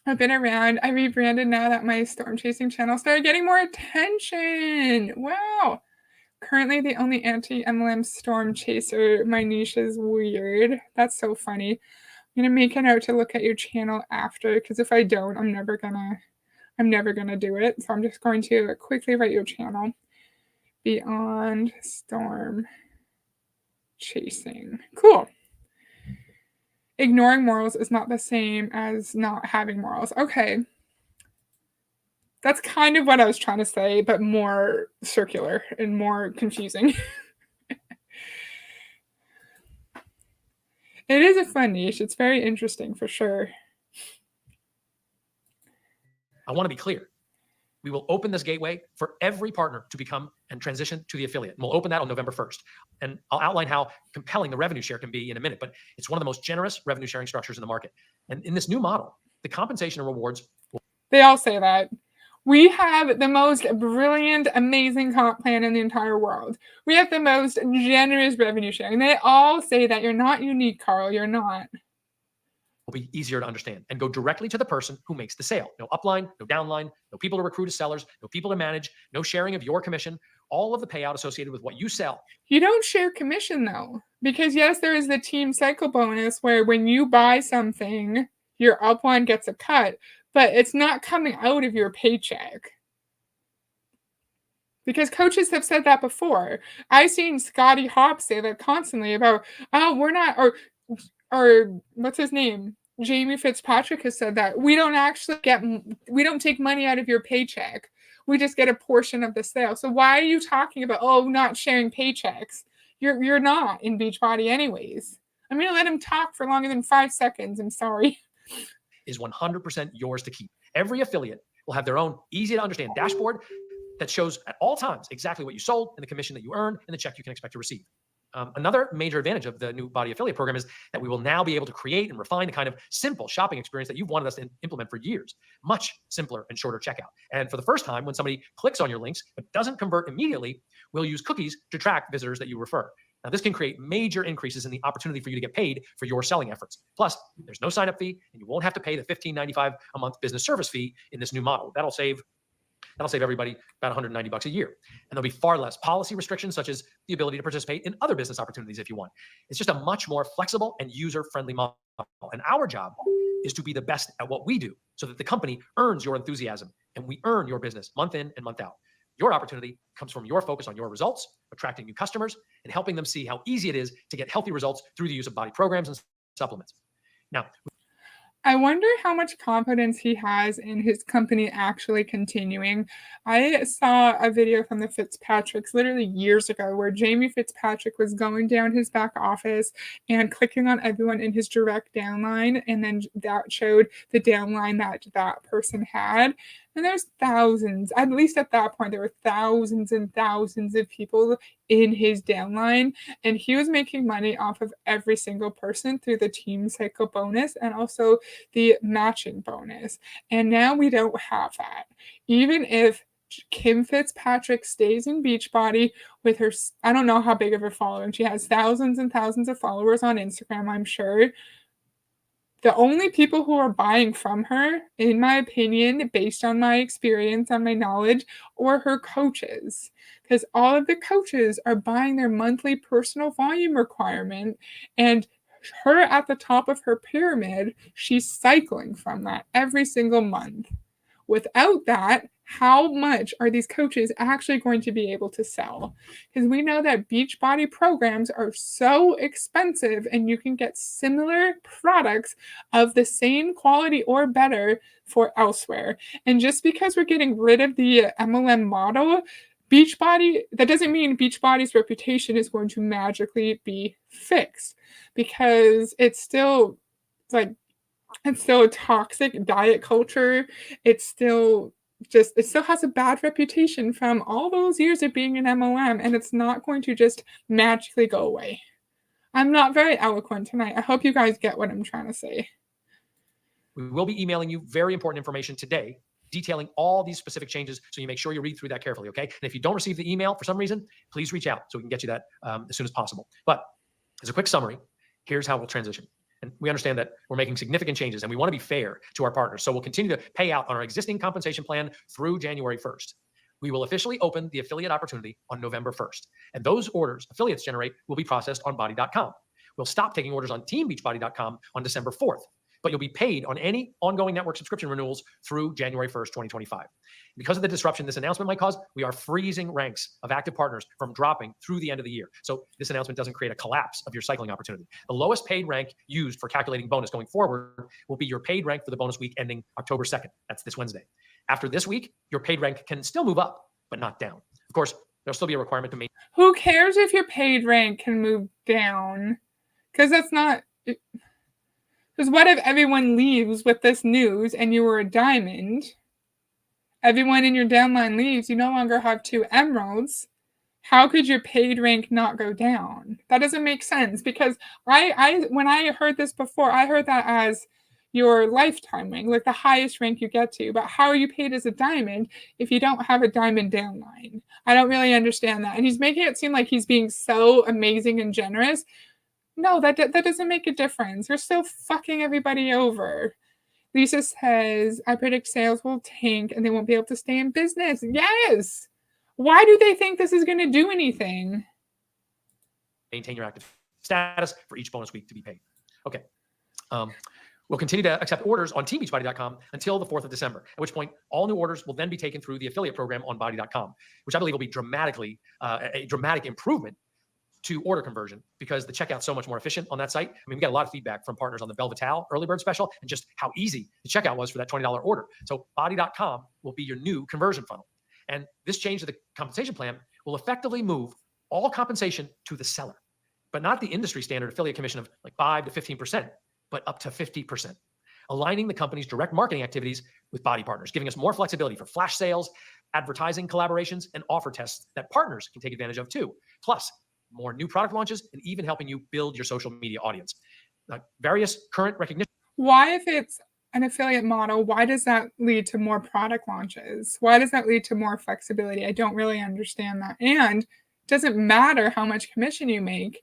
I've been around. I rebranded now that my storm chasing channel started getting more attention. Wow. Currently the only anti-MLM storm chaser. My niche is weird. That's so funny. I'm gonna make a note to look at your channel after, because if I don't, I'm never gonna do it. So I'm just going to quickly write your channel. Beyond storm chasing. Cool. Ignoring morals is not the same as not having morals. Okay. That's kind of what I was trying to say, but more circular and more confusing. It is a fun niche. It's very interesting for sure. I want to be clear. We will open this gateway for every partner to become and transition to the affiliate. And we'll open that on November 1st. And I'll outline how compelling the revenue share can be in a minute, but it's one of the most generous revenue sharing structures in the market. And in this new model, the compensation and rewards. They all say that. We have the most brilliant, amazing comp plan in the entire world. We have the most generous revenue sharing. They all say that. You're not unique, Carl. You're not. Will be easier to understand and go directly to the person who makes the sale. No upline, no downline, no people to recruit as sellers, no people to manage, no sharing of your commission, all of the payout associated with what you sell. You don't share commission though, because yes, there is the team cycle bonus where when you buy something, your upline gets a cut, but it's not coming out of your paycheck. Because coaches have said that before. I've seen Scotty Hop say that constantly about, oh, we're not, or what's his name? Jamie Fitzpatrick has said that we don't take money out of your paycheck. We just get a portion of the sale. So why are you talking about, oh, not sharing paychecks? You're not in Beachbody anyways. I'm going to let him talk for longer than 5 seconds. I'm sorry. Is 100% yours to keep. Every affiliate will have their own easy to understand dashboard that shows at all times exactly what you sold and the commission that you earned and the check you can expect to receive. Another major advantage of the new Body Affiliate Program is that we will now be able to create and refine the kind of simple shopping experience that you've wanted us to implement for years. Much simpler and shorter checkout. And for the first time, when somebody clicks on your links but doesn't convert immediately, we'll use cookies to track visitors that you refer. Now, this can create major increases in the opportunity for you to get paid for your selling efforts. Plus, there's no sign-up fee, and you won't have to pay the $15.95 a month business service fee in this new model. That'll save everybody about $190 a year. And there'll be far less policy restrictions, such as the ability to participate in other business opportunities if you want. It's just a much more flexible and user-friendly model. And our job is to be the best at what we do so that the company earns your enthusiasm and we earn your business month in and month out. Your opportunity comes from your focus on your results, attracting new customers, and helping them see how easy it is to get healthy results through the use of body programs and supplements. Now, I wonder how much confidence he has in his company actually continuing. I saw a video from the Fitzpatricks literally years ago where Jamie Fitzpatrick was going down his back office and clicking on everyone in his direct downline, and then that showed the downline that that person had. And there's thousands, at least at that point, there were thousands and thousands of people in his downline, and he was making money off of every single person through the team cycle bonus and also the matching bonus. And now we don't have that. Even if Kim Fitzpatrick stays in Beachbody with her, I don't know how big of a following. She has thousands and thousands of followers on Instagram, I'm sure. The only people who are buying from her, in my opinion, based on my experience and my knowledge, are her coaches. Because all of the coaches are buying their monthly personal volume requirement, and her at the top of her pyramid, she's cycling from that every single month. Without that, how much are these coaches actually going to be able to sell? Because we know that Beachbody programs are so expensive, and you can get similar products of the same quality or better for elsewhere. And just because we're getting rid of the MLM model, Beachbody, that doesn't mean Beachbody's reputation is going to magically be fixed, because like it's still a toxic diet culture. It's still it still has a bad reputation from all those years of being an MLM, and it's not going to just magically go away. I'm not very eloquent tonight. I hope you guys get what I'm trying to say. We will be emailing you very important information today detailing all these specific changes, so you make sure you read through that carefully, okay? And if you don't receive the email for some reason, please reach out so we can get you that as soon as possible. But as a quick summary, here's how we'll transition. And we understand that we're making significant changes, and we want to be fair to our partners. So we'll continue to pay out on our existing compensation plan through January 1st. We will officially open the affiliate opportunity on November 1st. And those orders affiliates generate will be processed on body.com. We'll stop taking orders on teambeachbody.com on December 4th, but you'll be paid on any ongoing network subscription renewals through January 1st, 2025. Because of the disruption this announcement might cause, we are freezing ranks of active partners from dropping through the end of the year. So this announcement doesn't create a collapse of your cycling opportunity. The lowest paid rank used for calculating bonus going forward will be your paid rank for the bonus week ending October 2nd. That's this Wednesday. After this week, your paid rank can still move up, but not down. Of course, there'll still be a requirement to maintain. Who cares if your paid rank can move down? Because that's not. Because what if everyone leaves with this news and you were a diamond? Everyone in your downline leaves, you no longer have 2 emeralds. How could your paid rank not go down? That doesn't make sense, because when I heard this before, I heard that as your lifetime rank, like the highest rank you get to. But how are you paid as a diamond if you don't have a diamond downline? I don't really understand that. And he's making it seem like he's being so amazing and generous. No, that doesn't make a difference. You're still fucking everybody over. Lisa says, I predict sales will tank and they won't be able to stay in business. Yes. Why do they think this is going to do anything? Maintain your active status for each bonus week to be paid. Okay. We'll continue to accept orders on teambeachbody.com until the 4th of December, at which point all new orders will then be taken through the affiliate program on body.com, which I believe will be a dramatic improvement to order conversion, because the checkout's so much more efficient on that site. I mean, we got a lot of feedback from partners on the Belvital early bird special and just how easy the checkout was for that $20 order. So body.com will be your new conversion funnel. And this change to the compensation plan will effectively move all compensation to the seller, but not the industry standard affiliate commission of like 5 to 15%, but up to 50%, aligning the company's direct marketing activities with Body Partners, giving us more flexibility for flash sales, advertising collaborations, and offer tests that partners can take advantage of too. Plus, more new product launches, and even helping you build your social media audience. Various current recognition. Why, if it's an affiliate model, why does that lead to more product launches? Why does that lead to more flexibility? I don't really understand that. And it doesn't matter how much commission you make.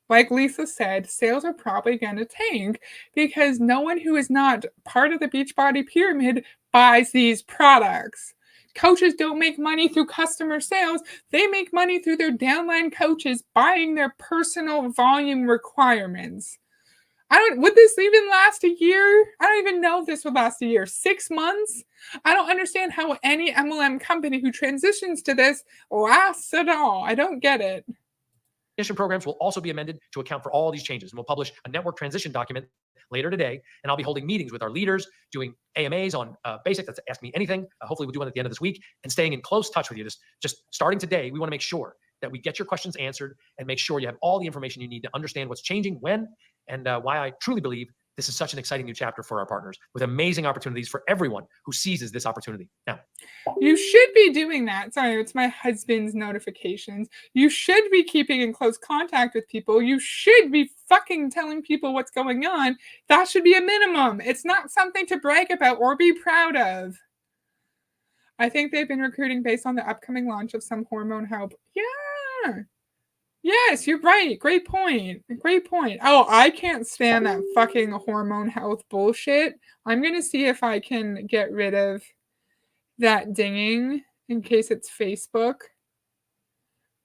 Like Lisa said, sales are probably going to tank because no one who is not part of the Beachbody Pyramid buys these products. Coaches don't make money through customer sales. They make money through their downline coaches buying their personal volume requirements. Would this even last a year? I don't even know if this would last a year. 6 months? I don't understand how any MLM company who transitions to this lasts at all. I don't get it. Programs will also be amended to account for all these changes, and we'll publish a network transition document later today. And I'll be holding meetings with our leaders, doing AMAs on basic. That's Ask Me Anything. Hopefully we'll do one at the end of this week, and staying in close touch with you. Just starting today, we want to make sure that we get your questions answered and make sure you have all the information you need to understand what's changing when, and why I truly believe this is such an exciting new chapter for our partners, with amazing opportunities for everyone who seizes this opportunity. Now, you should be doing that. Sorry, it's my husband's notifications. You should be keeping in close contact with people. You should be fucking telling people what's going on. That should be a minimum. It's not something to brag about or be proud of. I think they've been recruiting based on the upcoming launch of some hormone help. Yeah. Yes, you're right. Great point. Great point. Oh, I can't stand that fucking hormone health bullshit. I'm going to see if I can get rid of that dinging in case it's Facebook.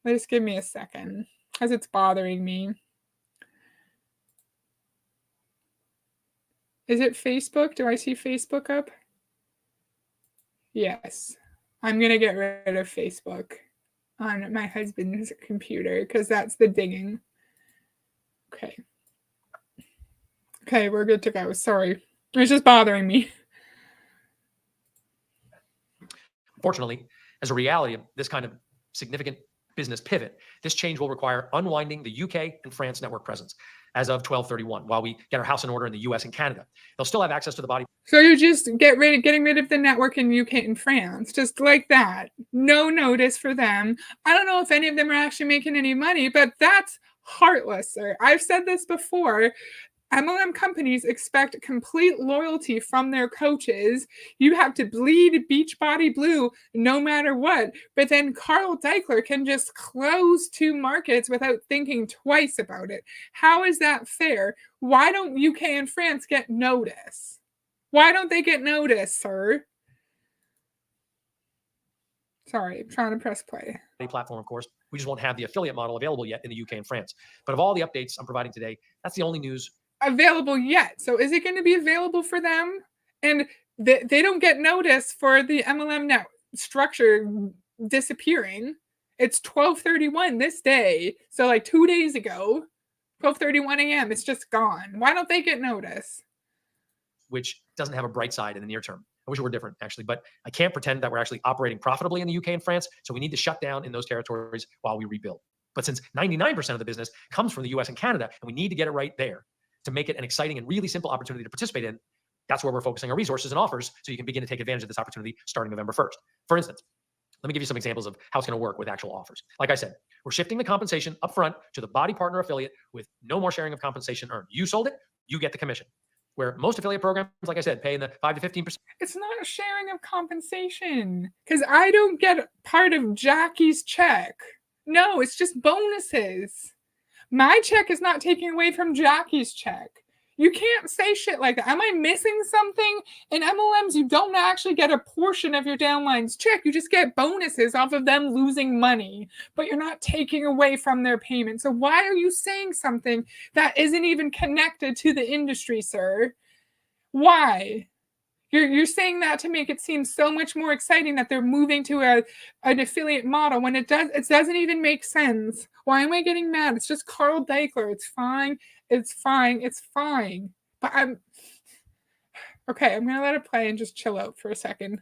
Just give me a second, because it's bothering me. Is it Facebook? Do I see Facebook up? Yes. I'm gonna get rid of Facebook on my husband's computer because that's the dinging. Okay. Okay, we're good to go. Sorry. It's just bothering me. Unfortunately, as a reality of this kind of significant business pivot, this change will require unwinding the UK and France network presence as of 12/31 while we get our house in order in the US and Canada. They'll still have access to the body. So you just getting rid of the network in UK and France, just like that. No notice for them. I don't know if any of them are actually making any money, but that's heartless, sir. I've said this before. MLM companies expect complete loyalty from their coaches. You have to bleed Beachbody blue no matter what. But then Carl Deichler can just close two markets without thinking twice about it. How is that fair? Why don't UK and France get notice? Why don't they get notice, sir? Sorry, I'm trying to press play. Platform, of course. We just won't have the affiliate model available yet in the UK and France. But of all the updates I'm providing today, that's the only news Available yet. So is it going to be available for them? And they don't get notice for the MLM net structure disappearing. It's 12:31 this day. So like 2 days ago, 12:31 a.m. It's just gone. Why don't they get notice? which doesn't have a bright side in the near term. I wish it were different, actually, but I can't pretend that we're actually operating profitably in the UK and France. So we need to shut down in those territories while we rebuild. But since 99% of the business comes from the US and Canada, and we need to get it right there to make it an exciting and really simple opportunity to participate in, that's where we're focusing our resources and offers so you can begin to take advantage of this opportunity starting November 1st. For instance, let me give you some examples of how it's going to work with actual offers. Like I said, we're shifting the compensation upfront to the body partner affiliate with no more sharing of compensation earned. You sold it, you get the commission. Where most affiliate programs, like I said, pay in the 5 to 15%. It's not a sharing of compensation because I don't get part of Jackie's check. No, it's just bonuses. My check is not taking away from Jackie's check. You can't say shit like that. Am I missing something? In MLMs, you don't actually get a portion of your downline's check. You just get bonuses off of them losing money, but you're not taking away from their payment. So why are you saying something that isn't even connected to the industry, sir? Why? You're saying that to make it seem so much more exciting that they're moving to an affiliate model when it doesn't even make sense. Why am I getting mad? It's just Carl Deichler. It's fine. It's fine. It's fine. But I'm okay. I'm gonna let it play and just chill out for a second.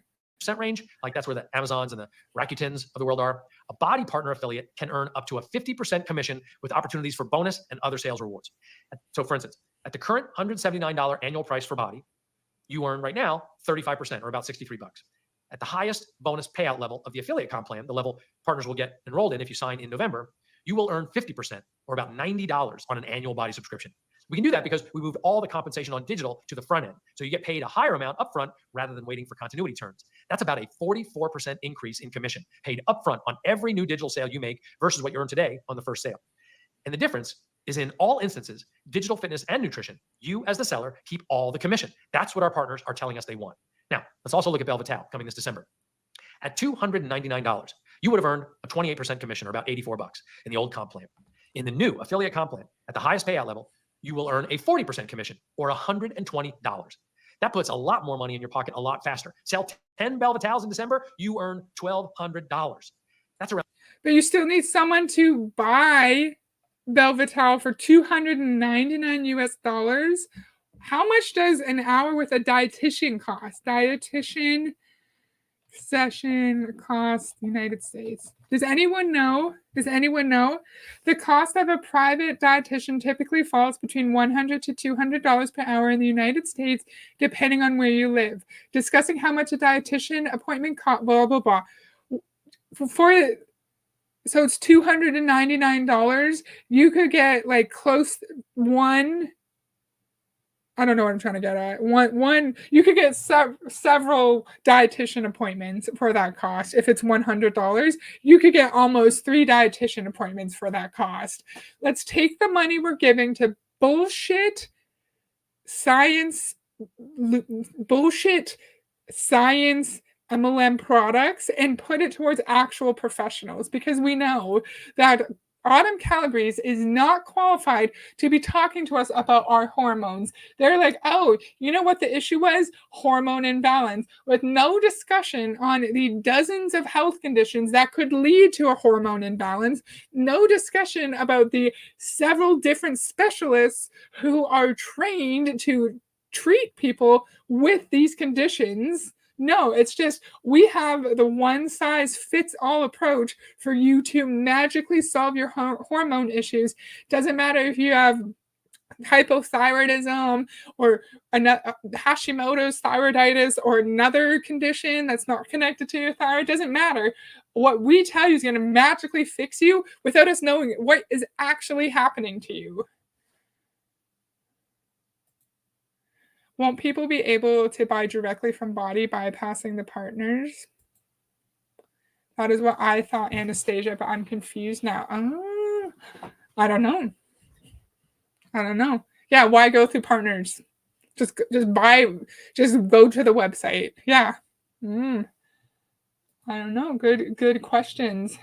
Range, like that's where the Amazons and the Rakutens of the world are. A body partner affiliate can earn up to a 50% commission with opportunities for bonus and other sales rewards. So, for instance, at the current $179 annual price for body, you earn right now 35% or about $63. At the highest bonus payout level of the affiliate comp plan, the level partners will get enrolled in if you sign in November, you will earn 50% or about $90 on an annual body subscription. We can do that because we moved all the compensation on digital to the front end. So you get paid a higher amount upfront rather than waiting for continuity turns. That's about a 44% increase in commission paid upfront on every new digital sale you make versus what you earn today on the first sale. And the difference is in all instances, digital fitness and nutrition, you as the seller keep all the commission. That's what our partners are telling us they want. Now, let's also look at Belvital coming this December. At $299, you would have earned a 28% commission or about $84 in the old comp plan. In the new affiliate comp plan, at the highest payout level, you will earn a 40% commission or $120. That puts a lot more money in your pocket a lot faster. Sell 10 Belvitals in December, you earn $1,200. That's around. But you still need someone to buy Belvital for $299 US. How much does an hour with a dietitian cost? Dietitian session cost United States. Does anyone know? Does anyone know? The cost of a private dietitian typically falls between $100 to $200 per hour in the United States, depending on where you live. Discussing how much a dietitian appointment costs, blah, blah, blah. So it's $299. You could get like close one. I don't know what I'm trying to get at. One. You could get several dietitian appointments for that cost. If it's $100, you could get almost 3 dietitian appointments for that cost. Let's take the money we're giving to bullshit science MLM products and put it towards actual professionals, because we know that Autumn Calabrese is not qualified to be talking to us about our hormones. They're like, oh, you know what the issue was? Hormone imbalance, with no discussion on the dozens of health conditions that could lead to a hormone imbalance, no discussion about the several different specialists who are trained to treat people with these conditions. No, it's just we have the one size fits all approach for you to magically solve your hormone issues. Doesn't matter if you have hypothyroidism or Hashimoto's thyroiditis or another condition that's not connected to your thyroid. Doesn't matter. What we tell you is going to magically fix you without us knowing what is actually happening to you. Won't people be able to buy directly from Body bypassing the partners? That is what I thought, Anastasia, but I'm confused now. I don't know. Yeah, why go through partners? Just go to the website. Yeah. I don't know. Good questions.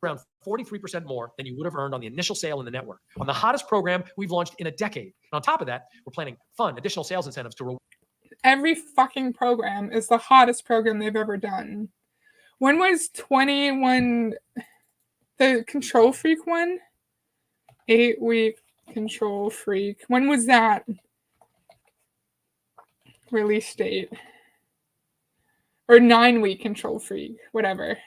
Around 43% more than you would have earned on the initial sale in the network. On the hottest program we've launched in a decade. And on top of that, we're planning fun additional sales incentives to reward. Every fucking program is the hottest program they've ever done. When was 21 the Control Freak one? 8-week Control Freak. When was that release date? Or 9-week Control Freak, whatever.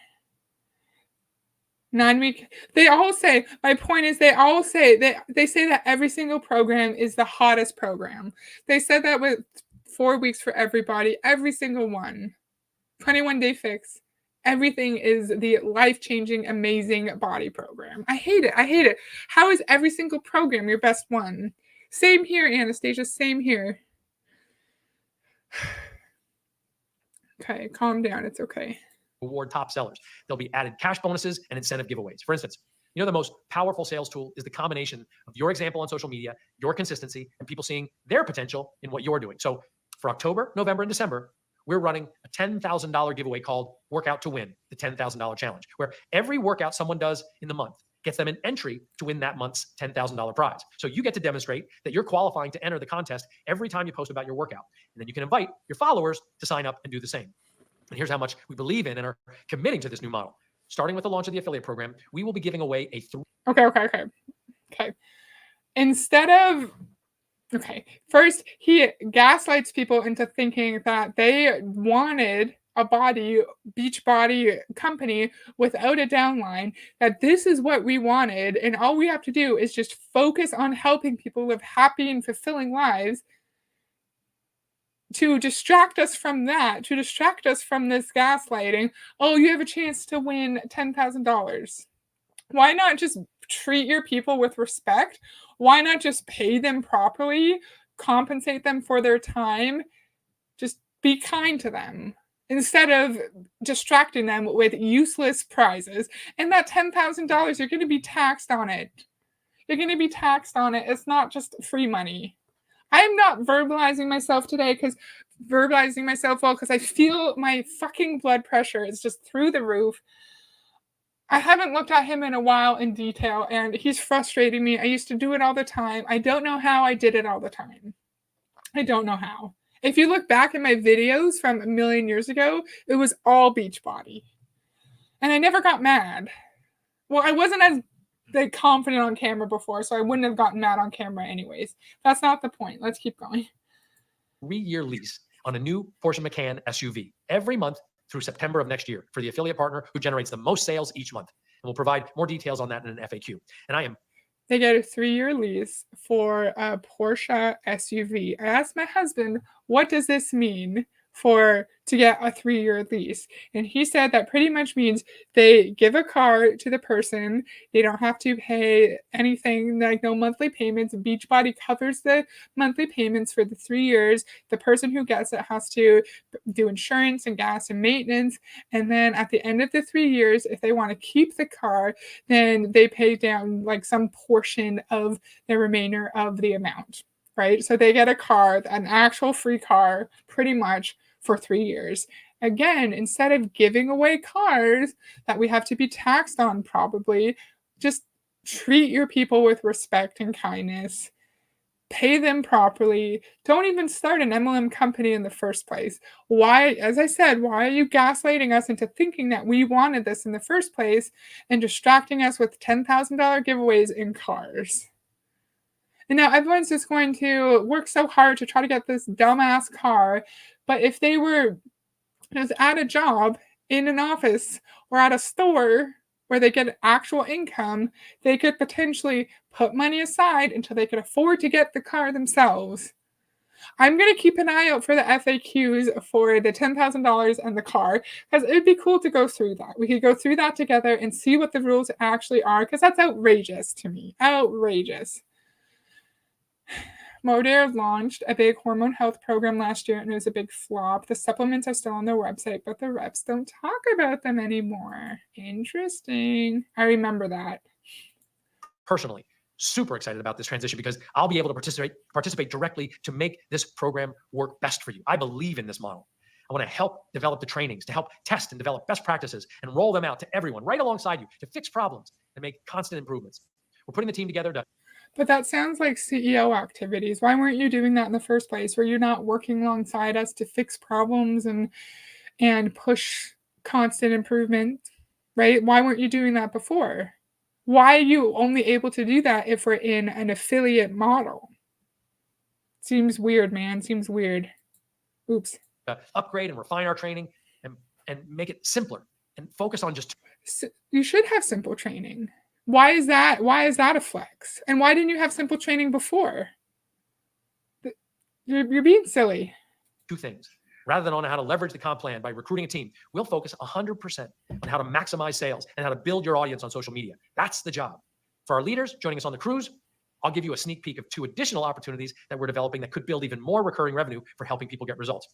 9-week. They all say, my point is they say that every single program is the hottest program. They said that with 4 weeks for everybody, every single one. 21-day fix. Everything is the life-changing, amazing body program. I hate it. How is every single program your best one? Same here, Anastasia. Same here. Okay, calm down. It's okay. Reward top sellers. There'll be added cash bonuses and incentive giveaways. For instance, you know, the most powerful sales tool is the combination of your example on social media, your consistency, and people seeing their potential in what you're doing. So for October, November, and December, we're running a $10,000 giveaway called Workout to Win, the $10,000 challenge, where every workout someone does in the month gets them an entry to win that month's $10,000 prize. So you get to demonstrate that you're qualifying to enter the contest every time you post about your workout. And then you can invite your followers to sign up and do the same. And here's how much we believe in and are committing to this new model. Starting with the launch of the affiliate program, we will be giving away a Okay. First, he gaslights people into thinking that they wanted a Beachbody company without a downline, that this is what we wanted, and all we have to do is just focus on helping people live happy and fulfilling lives, to distract us from that, to distract us from this gaslighting. Oh, you have a chance to win $10,000. Why not just treat your people with respect? Why not just pay them properly, compensate them for their time? Just be kind to them instead of distracting them with useless prizes. And that $10,000, you're going to be taxed on it. It's not just free money. I am not verbalizing myself today because I feel my fucking blood pressure is just through the roof. I haven't looked at him in a while in detail, and he's frustrating me. I used to do it all the time. I don't know how I did it all the time. I don't know how. If you look back at my videos from a million years ago, it was all Beachbody. And I never got mad. Well, I wasn't as confident on camera before, so I wouldn't have gotten mad on camera anyways. That's not the point. Let's keep going. 3-year lease on a new Porsche Macan SUV every month through September of next year for the affiliate partner who generates the most sales each month. And we'll provide more details on that in an FAQ. And they get a 3-year lease for a Porsche SUV. I asked my husband, what does this mean to get a 3-year lease? And he said that pretty much means they give a car to the person. They don't have to pay anything, like no monthly payments. Beachbody covers the monthly payments for the 3 years. The person who gets it has to do insurance and gas and maintenance. And then at the end of the 3 years, if they want to keep the car, then they pay down like some portion of the remainder of the amount. Right? So they get a car, an actual free car, pretty much for 3 years. Again, instead of giving away cars that we have to be taxed on probably, just treat your people with respect and kindness. Pay them properly. Don't even start an MLM company in the first place. Why, as I said, why are you gaslighting us into thinking that we wanted this in the first place and distracting us with $10,000 giveaways in cars? And now everyone's just going to work so hard to try to get this dumbass car. But if they were just at a job in an office or at a store where they get actual income, they could potentially put money aside until they could afford to get the car themselves. I'm going to keep an eye out for the FAQs for the $10,000 and the car because it'd be cool to go through that. We could go through that together and see what the rules actually are because that's outrageous to me. Outrageous. Modere launched a big hormone health program last year and it was a big flop. The supplements are still on their website, but the reps don't talk about them anymore. Interesting. I remember that. Personally, super excited about this transition because I'll be able to participate directly to make this program work best for you. I believe in this model. I want to help develop the trainings, to help test and develop best practices and roll them out to everyone right alongside you to fix problems and make constant improvements. We're putting the team together to. But that sounds like CEO activities. Why weren't you doing that in the first place? Were you not working alongside us to fix problems and push constant improvement? Right? Why weren't you doing that before? Why are you only able to do that if we're in an affiliate model? Seems weird, man. Seems weird. Oops. Upgrade and refine our training and make it simpler and focus on just. You should have simple training. Why is that? Why is that a flex? And why didn't you have simple training before? You're being silly. Two things. Rather than on how to leverage the comp plan by recruiting a team, we'll focus 100% on how to maximize sales and how to build your audience on social media. That's the job. For our leaders joining us on the cruise, I'll give you a sneak peek of 2 additional opportunities that we're developing that could build even more recurring revenue for helping people get results.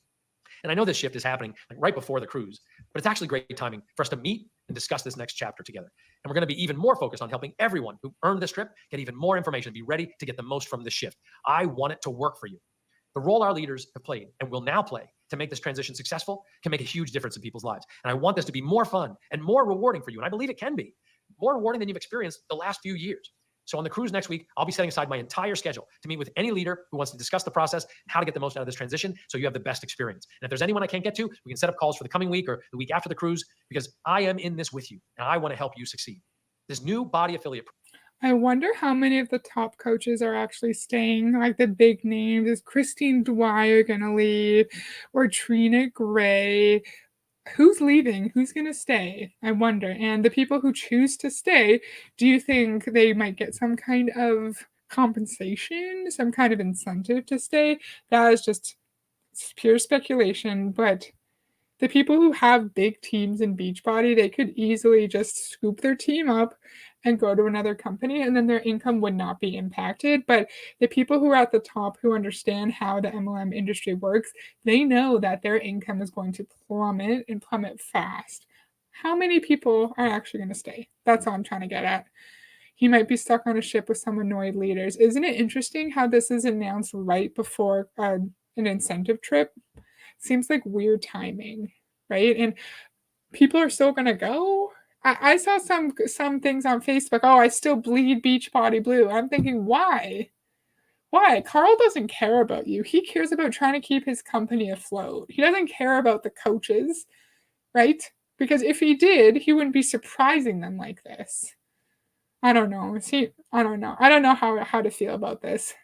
And I know this shift is happening like right before the cruise, but it's actually great timing for us to meet and discuss this next chapter together. And we're going to be even more focused on helping everyone who earned this trip get even more information and be ready to get the most from this shift. I want it to work for you. The role our leaders have played and will now play to make this transition successful can make a huge difference in people's lives. And I want this to be more fun and more rewarding for you. And I believe it can be more rewarding than you've experienced the last few years. So on the cruise next week, I'll be setting aside my entire schedule to meet with any leader who wants to discuss the process, how to get the most out of this transition so you have the best experience. And if there's anyone I can't get to, we can set up calls for the coming week or the week after the cruise because I am in this with you and I want to help you succeed. This new body affiliate. I wonder how many of the top coaches are actually staying, like the big names. Is Christine Dwyer going to leave or Trina Gray? Who's leaving? Who's going to stay? I wonder. And the people who choose to stay, do you think they might get some kind of compensation, some kind of incentive to stay? That is just pure speculation. But the people who have big teams in Beachbody, they could easily just scoop their team up and go to another company, and then their income would not be impacted. But the people who are at the top who understand how the MLM industry works, they know that their income is going to plummet and plummet fast. How many people are actually going to stay? That's all I'm trying to get at. He might be stuck on a ship with some annoyed leaders. Isn't it interesting how this is announced right before an incentive trip? Seems like weird timing, right? And people are still going to go. I saw some things on Facebook. Oh, I still bleed Beachbody blue. I'm thinking, why? Why? Carl doesn't care about you. He cares about trying to keep his company afloat. He doesn't care about the coaches, right? Because if he did, he wouldn't be surprising them like this. I don't know. See, I don't know. I don't know how to feel about this.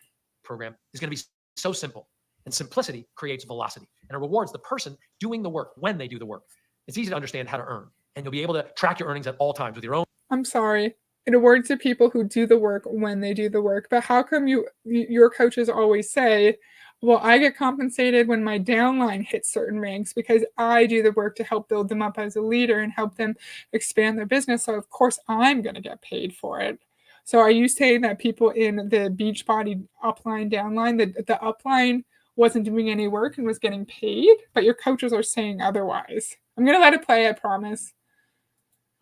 Program is going to be so simple, and simplicity creates velocity, and it rewards the person doing the work when they do the work. It's easy to understand how to earn, and you'll be able to track your earnings at all times with your own. I'm sorry. It awards the people who do the work when they do the work. But how come your coaches always say, well, I get compensated when my downline hits certain ranks because I do the work to help build them up as a leader and help them expand their business. So of course I'm going to get paid for it. So are you saying that people in the Beachbody upline, downline, the upline wasn't doing any work and was getting paid, but your coaches are saying otherwise? I'm going to let it play, I promise.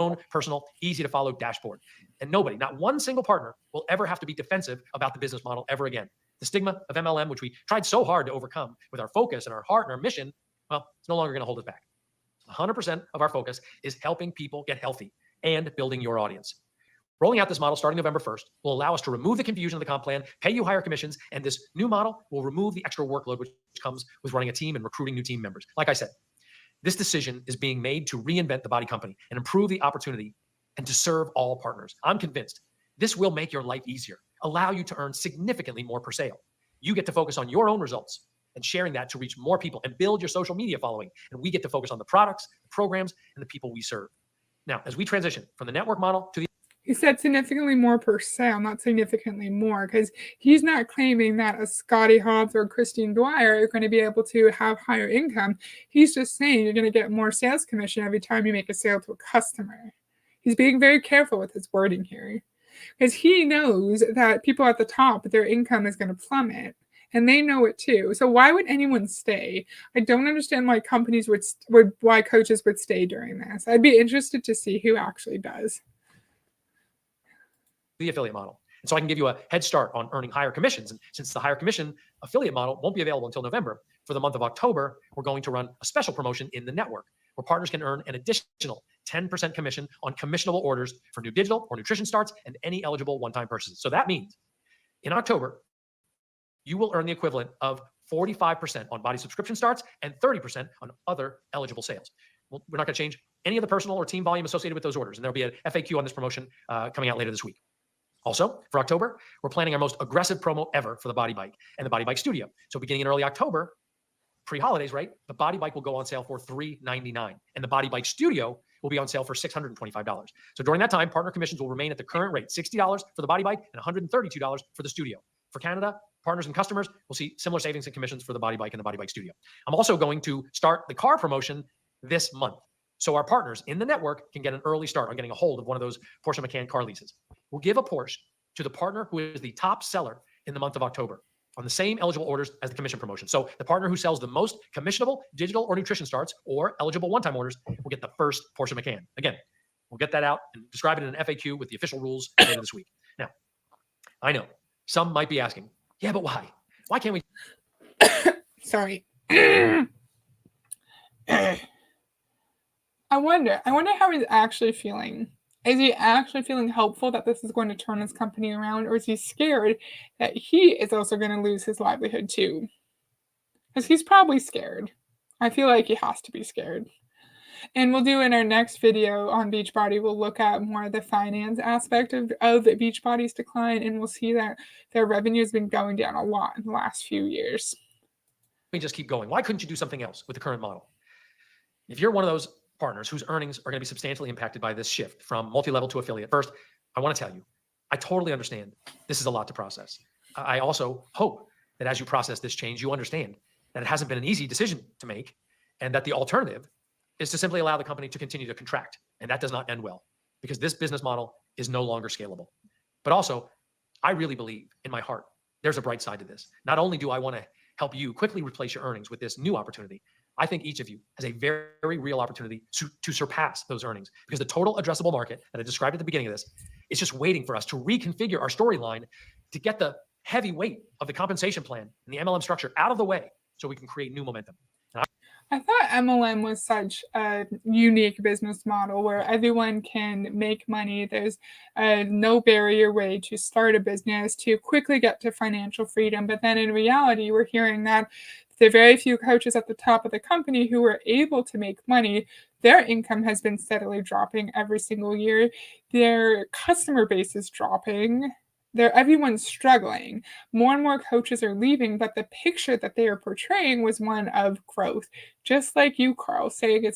Own personal, easy to follow dashboard. And nobody, not one single partner, will ever have to be defensive about the business model ever again. The stigma of MLM, which we tried so hard to overcome with our focus and our heart and our mission, well, it's no longer going to hold us back. 100% of our focus is helping people get healthy and building your audience. Rolling out this model starting November 1st will allow us to remove the confusion of the comp plan, pay you higher commissions, and this new model will remove the extra workload which comes with running a team and recruiting new team members. Like I said, this decision is being made to reinvent the body company and improve the opportunity and to serve all partners. I'm convinced this will make your life easier, allow you to earn significantly more per sale. You get to focus on your own results and sharing that to reach more people and build your social media following. And we get to focus on the products, the programs, and the people we serve. Now, as we transition from the network model to the He said significantly more per sale, not significantly more, because he's not claiming that a Scotty Hobbs or Christine Dwyer are going to be able to have higher income. He's just saying you're going to get more sales commission every time you make a sale to a customer. He's being very careful with his wording here, because he knows that people at the top, their income is going to plummet. And they know it too. So why would anyone stay? I don't understand why companies why coaches would stay during this. I'd be interested to see who actually does. the affiliate model. And so I can give you a head start on earning higher commissions. And since the higher commission affiliate model won't be available until November, for the month of October, we're going to run a special promotion in the network where partners can earn an additional 10% commission on commissionable orders for new digital or nutrition starts and any eligible one-time purchases. So that means in October, you will earn the equivalent of 45% on body subscription starts and 30% on other eligible sales. Well, we're not going to change any of the personal or team volume associated with those orders. And there'll be an FAQ on this promotion coming out later this week. Also, for October, we're planning our most aggressive promo ever for the Body Bike and the Body Bike Studio. So beginning in early October, pre-holidays, right? The Body Bike will go on sale for $399, and the Body Bike Studio will be on sale for $625. So during that time, partner commissions will remain at the current rate, $60 for the Body Bike and $132 for the Studio. For Canada, partners and customers will see similar savings and commissions for the Body Bike and the Body Bike Studio. I'm also going to start the car promotion this month. So our partners in the network can get an early start on getting a hold of one of those Porsche Macan car leases. We'll give a Porsche to the partner who is the top seller in the month of October on the same eligible orders as the commission promotion. So the partner who sells the most commissionable digital or nutrition starts or eligible one-time orders will get the first Porsche Macan. Again, we'll get that out and describe it in an FAQ with the official rules later this week. Now, I know some might be asking, yeah, but why? Why can't we? Sorry. I wonder how he's actually feeling. Is he actually feeling hopeful that this is going to turn his company around, or is he scared that he is also going to lose his livelihood too? Because he's probably scared. I feel like he has to be scared. And we'll do in our next video on Beachbody, we'll look at more of the finance aspect of Beachbody's decline, and we'll see that their revenue has been going down a lot in the last few years. Let me just keep going. Why couldn't you do something else with the current model? If you're one of those partners whose earnings are going to be substantially impacted by this shift from multi-level to affiliate, first, I want to tell you, I totally understand this is a lot to process. I also hope that as you process this change, you understand that it hasn't been an easy decision to make and that the alternative is to simply allow the company to continue to contract. And that does not end well because this business model is no longer scalable. But also, I really believe in my heart, there's a bright side to this. Not only do I want to help you quickly replace your earnings with this new opportunity, I think each of you has a very, very real opportunity to surpass those earnings because the total addressable market that I described at the beginning of this is just waiting for us to reconfigure our storyline to get the heavy weight of the compensation plan and the MLM structure out of the way so we can create new momentum. I thought MLM was such a unique business model where everyone can make money. There's no barrier way to start a business, to quickly get to financial freedom. But then in reality, we're hearing that the very few coaches at the top of the company who were able to make money, their income has been steadily dropping every single year. Their customer base is dropping. Everyone's struggling. More and more coaches are leaving, but the picture that they are portraying was one of growth. Just like you, Carl, saying you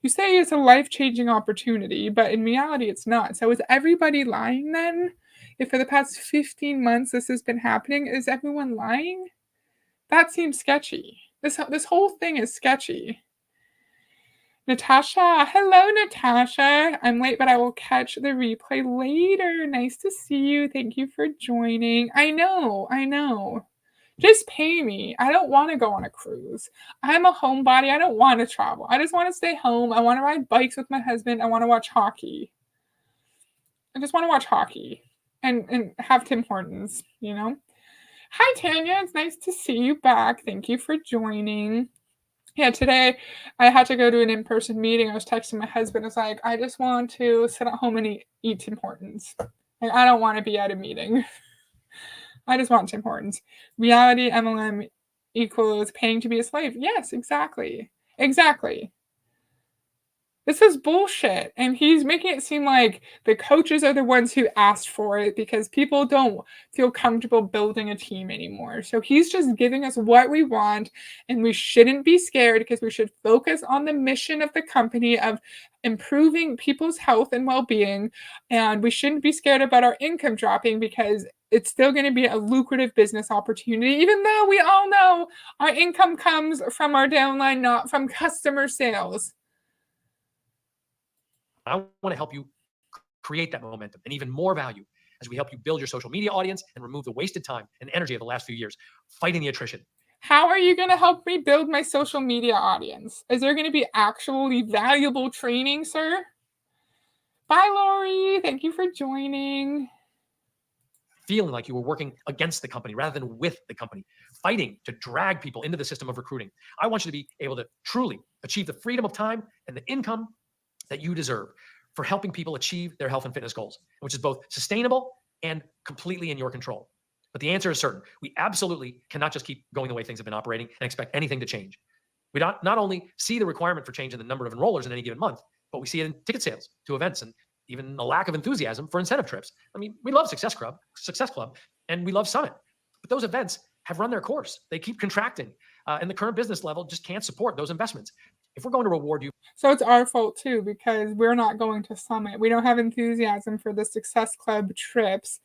say it's a life-changing opportunity, but in reality, it's not. So is everybody lying then? If for the past 15 months this has been happening, is everyone lying? That seems sketchy. This whole thing is sketchy. Natasha, hello, Natasha. I'm late, but I will catch the replay later. Nice to see you. Thank you for joining. I know. Just pay me. I don't want to go on a cruise. I'm a homebody. I don't want to travel. I just want to stay home. I want to ride bikes with my husband. I want to watch hockey. I just want to watch hockey and have Tim Hortons, Hi, Tanya. It's nice to see you back. Thank you for joining. Yeah, today I had to go to an in-person meeting. I was texting my husband. I was like, I just want to sit at home and eat Tim Hortons. Like, I don't want to be at a meeting. I just want Tim Hortons. Reality MLM equals paying to be a slave. Yes, exactly. Exactly. This is bullshit. And he's making it seem like the coaches are the ones who asked for it because people don't feel comfortable building a team anymore. So he's just giving us what we want, and we shouldn't be scared because we should focus on the mission of the company of improving people's health and well-being. And we shouldn't be scared about our income dropping because it's still going to be a lucrative business opportunity, even though we all know our income comes from our downline, not from customer sales. I want to help you create that momentum and even more value as we help you build your social media audience and remove the wasted time and energy of the last few years fighting the attrition. How are you going to help me build my social media audience? Is there going to be actually valuable training, sir? Bye, Lori. Thank you for joining. Feeling like you were working against the company rather than with the company, fighting to drag people into the system of recruiting. I want you to be able to truly achieve the freedom of time and the income that you deserve for helping people achieve their health and fitness goals, which is both sustainable and completely in your control. But the answer is certain. We absolutely cannot just keep going the way things have been operating and expect anything to change. We not only see the requirement for change in the number of enrollers in any given month, but we see it in ticket sales to events and even a lack of enthusiasm for incentive trips. I mean, we love Success Club, and we love Summit, but those events have run their course. They keep contracting, and the current business level just can't support those investments. If we're going to reward you, so it's our fault too because we're not going to Summit. We don't have enthusiasm for the Success Club trips.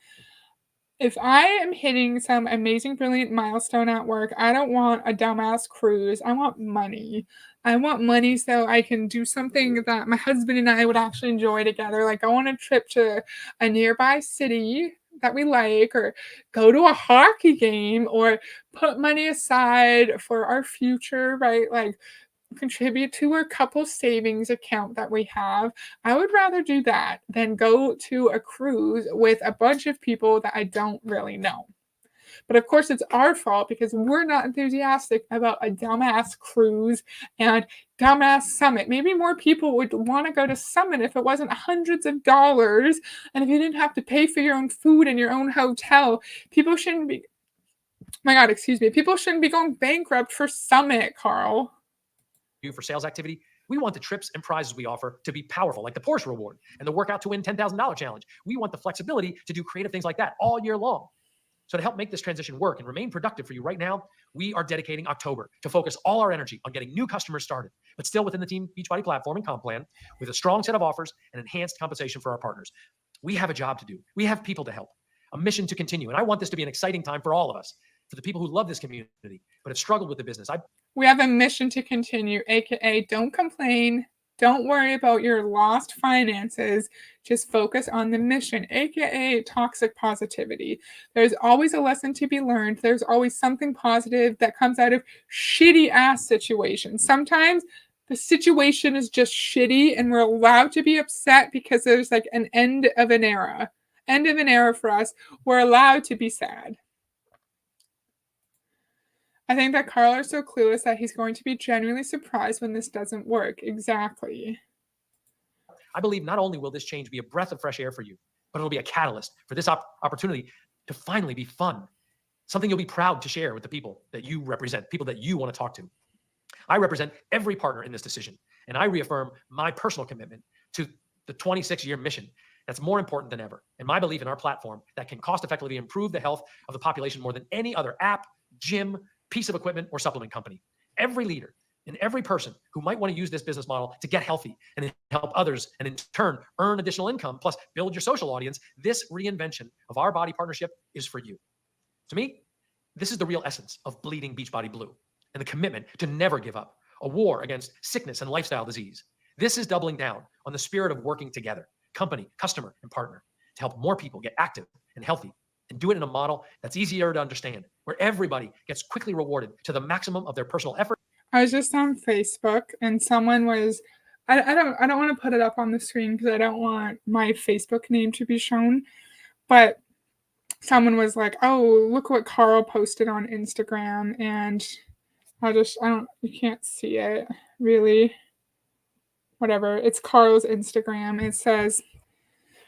If I am hitting some amazing, brilliant milestone at work, I don't want a dumbass cruise. I want money. I want money so I can do something that my husband and I would actually enjoy together. Like go on a trip to a nearby city that we like, or go to a hockey game, or put money aside for our future, right? Like contribute to our couple savings account that we have. I would rather do that than go to a cruise with a bunch of people that I don't really know. But of course, it's our fault because we're not enthusiastic about a dumbass cruise and dumbass Summit. Maybe more people would want to go to Summit if it wasn't hundreds of dollars and if you didn't have to pay for your own food and your own hotel. People shouldn't be, my God, excuse me, people shouldn't be going bankrupt for Summit, Carl. for sales activity, we want the trips and prizes we offer to be powerful, like the Porsche reward and the workout to win $10,000 challenge. We want the flexibility to do creative things like that all year long. So to help make this transition work and remain productive for you right now, we are dedicating October to focus all our energy on getting new customers started, but still within the Team Beachbody platform and comp plan with a strong set of offers and enhanced compensation for our partners. We have a job to do. We have people to help, a mission to continue. And I want this to be an exciting time for all of us, for the people who love this community, but have struggled with the business. We have a mission to continue, aka don't complain. Don't worry about your lost finances. Just focus on the mission, aka toxic positivity. There's always a lesson to be learned. There's always something positive that comes out of shitty ass situations. Sometimes the situation is just shitty and we're allowed to be upset because there's like an end of an era. End of an era for us. We're allowed to be sad. I think that Carl is so clueless that he's going to be genuinely surprised when this doesn't work. Exactly. I believe not only will this change be a breath of fresh air for you, but it'll be a catalyst for this opportunity to finally be fun. Something you'll be proud to share with the people that you represent, people that you want to talk to. I represent every partner in this decision, and I reaffirm my personal commitment to the 26-year mission that's more important than ever, and my belief in our platform that can cost-effectively improve the health of the population more than any other app, gym, piece of equipment, or supplement company. Every leader and every person who might want to use this business model to get healthy and help others and in turn earn additional income, plus build your social audience, this reinvention of our body partnership is for you. To me, this is the real essence of bleeding Beachbody Blue and the commitment to never give up, a war against sickness and lifestyle disease. This is doubling down on the spirit of working together, company, customer, and partner, to help more people get active and healthy, and do it in a model that's easier to understand, where everybody gets quickly rewarded to the maximum of their personal effort. I was just on Facebook and someone was I don't want to put it up on the screen because I don't want my Facebook name to be shown, but someone was like, "Oh, look what Carl posted on Instagram," and I don't, you can't see it really. Whatever. It's Carl's Instagram. It says,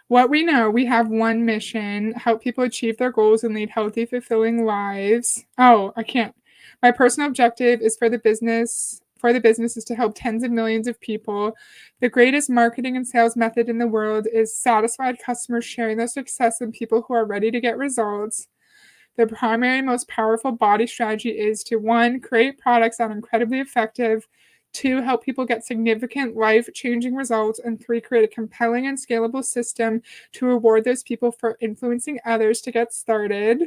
what we know, we have one mission: help people achieve their goals and lead healthy, fulfilling lives. Oh, I can't. My personal objective is for the business is to help tens of millions of people. The greatest marketing and sales method in the world is satisfied customers sharing their success with people who are ready to get results. The primary, most powerful body strategy is to one, create products that are incredibly effective, two, help people get significant life changing results, and three, create a compelling and scalable system to reward those people for influencing others to get started.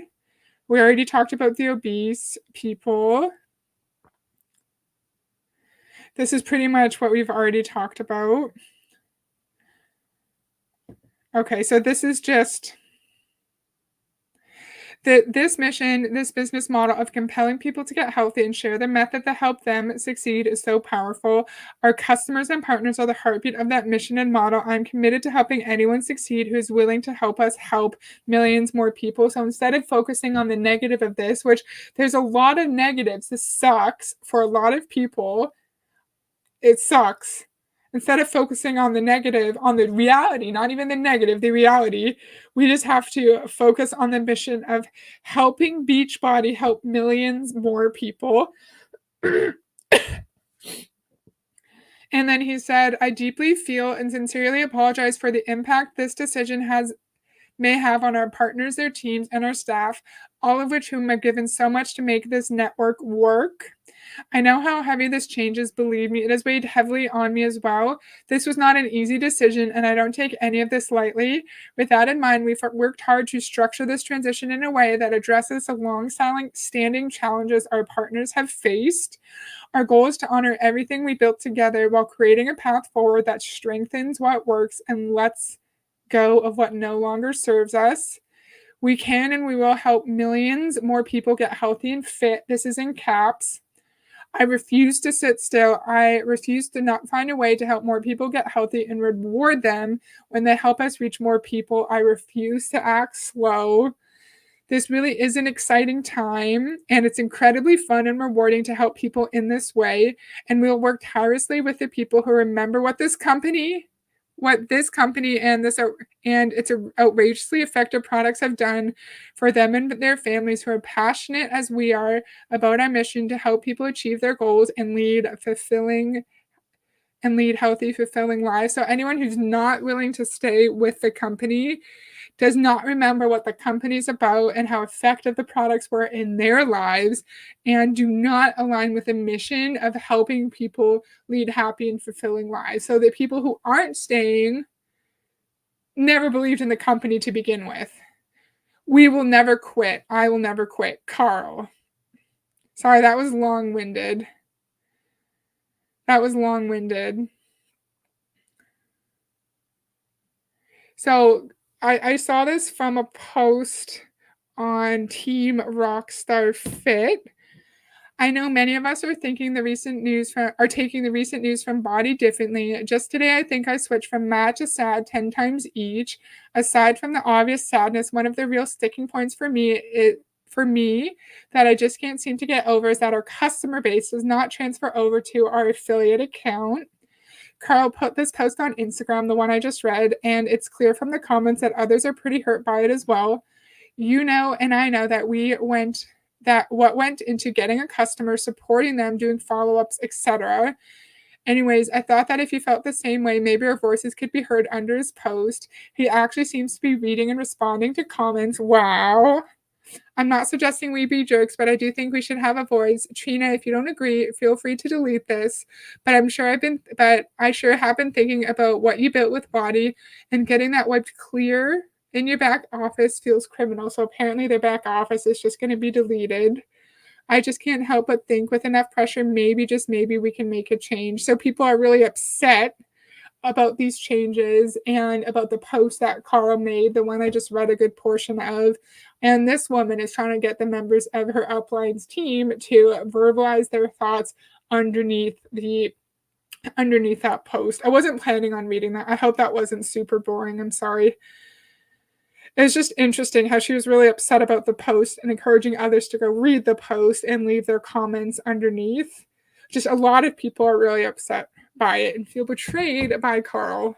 We already talked about the obese people. This is pretty much what we've already talked about. Okay, so this is just this mission, this business model of compelling people to get healthy and share the method that helped them succeed is so powerful. Our customers and partners are the heartbeat of that mission and model. I'm committed to helping anyone succeed who is willing to help us help millions more people. So instead of focusing on the negative of this, which there's a lot of negatives, this sucks for a lot of people. It sucks. Instead of focusing on the negative, on the reality, not even the negative, the reality, we just have to focus on the mission of helping Beachbody help millions more people. And then he said, I deeply feel and sincerely apologize for the impact this decision may have on our partners, their teams, and our staff, all of which whom have given so much to make this network work. I know how heavy this change is, believe me, it has weighed heavily on me as well. This was not an easy decision, and I don't take any of this lightly. With that in mind, we've worked hard to structure this transition in a way that addresses the long-standing challenges our partners have faced. Our goal is to honor everything we built together while creating a path forward that strengthens what works and lets go of what no longer serves us. We can and we will help millions more people get healthy and fit. This is in caps. I refuse to sit still. I refuse to not find a way to help more people get healthy and reward them when they help us reach more people. I refuse to act slow. This really is an exciting time, and it's incredibly fun and rewarding to help people in this way. And we'll work tirelessly with the people who remember what this company and its outrageously effective products have done for them and their families, who are passionate as we are about our mission to help people achieve their goals and lead healthy, fulfilling lives. So anyone who's not willing to stay with the company does not remember what the company's about and how effective the products were in their lives, and do not align with the mission of helping people lead happy and fulfilling lives. So the people who aren't staying never believed in the company to begin with. We will never quit. I will never quit. Carl. Sorry, that was long-winded. So I saw this from a post on Team Rockstar Fit. I know many of us are taking the recent news from Body differently. Just today, I think I switched from mad to sad 10 times each. Aside from the obvious sadness, one of the real sticking points for me that I just can't seem to get over is that our customer base does not transfer over to our affiliate account. Carl put this post on Instagram, the one I just read, and it's clear from the comments that others are pretty hurt by it as well. You know, and I know that what went into getting a customer, supporting them, doing follow-ups, etc. Anyways, I thought that if you felt the same way, maybe our voices could be heard under his post. He actually seems to be reading and responding to comments. Wow. I'm not suggesting we be jerks, but I do think we should have a voice. Trina, if you don't agree, feel free to delete this. But I sure have been thinking about what you built with Body, and getting that wiped clear in your back office feels criminal. So apparently their back office is just going to be deleted. I just can't help but think with enough pressure, maybe, just maybe, we can make a change. So people are really upset about these changes and about the post that Carl made, the one I just read a good portion of. And this woman is trying to get the members of her uplines team to verbalize their thoughts underneath that post. I wasn't planning on reading that. I hope that wasn't super boring. I'm sorry. It's just interesting how she was really upset about the post and encouraging others to go read the post and leave their comments underneath. Just a lot of people are really upset by it and feel betrayed by Carl.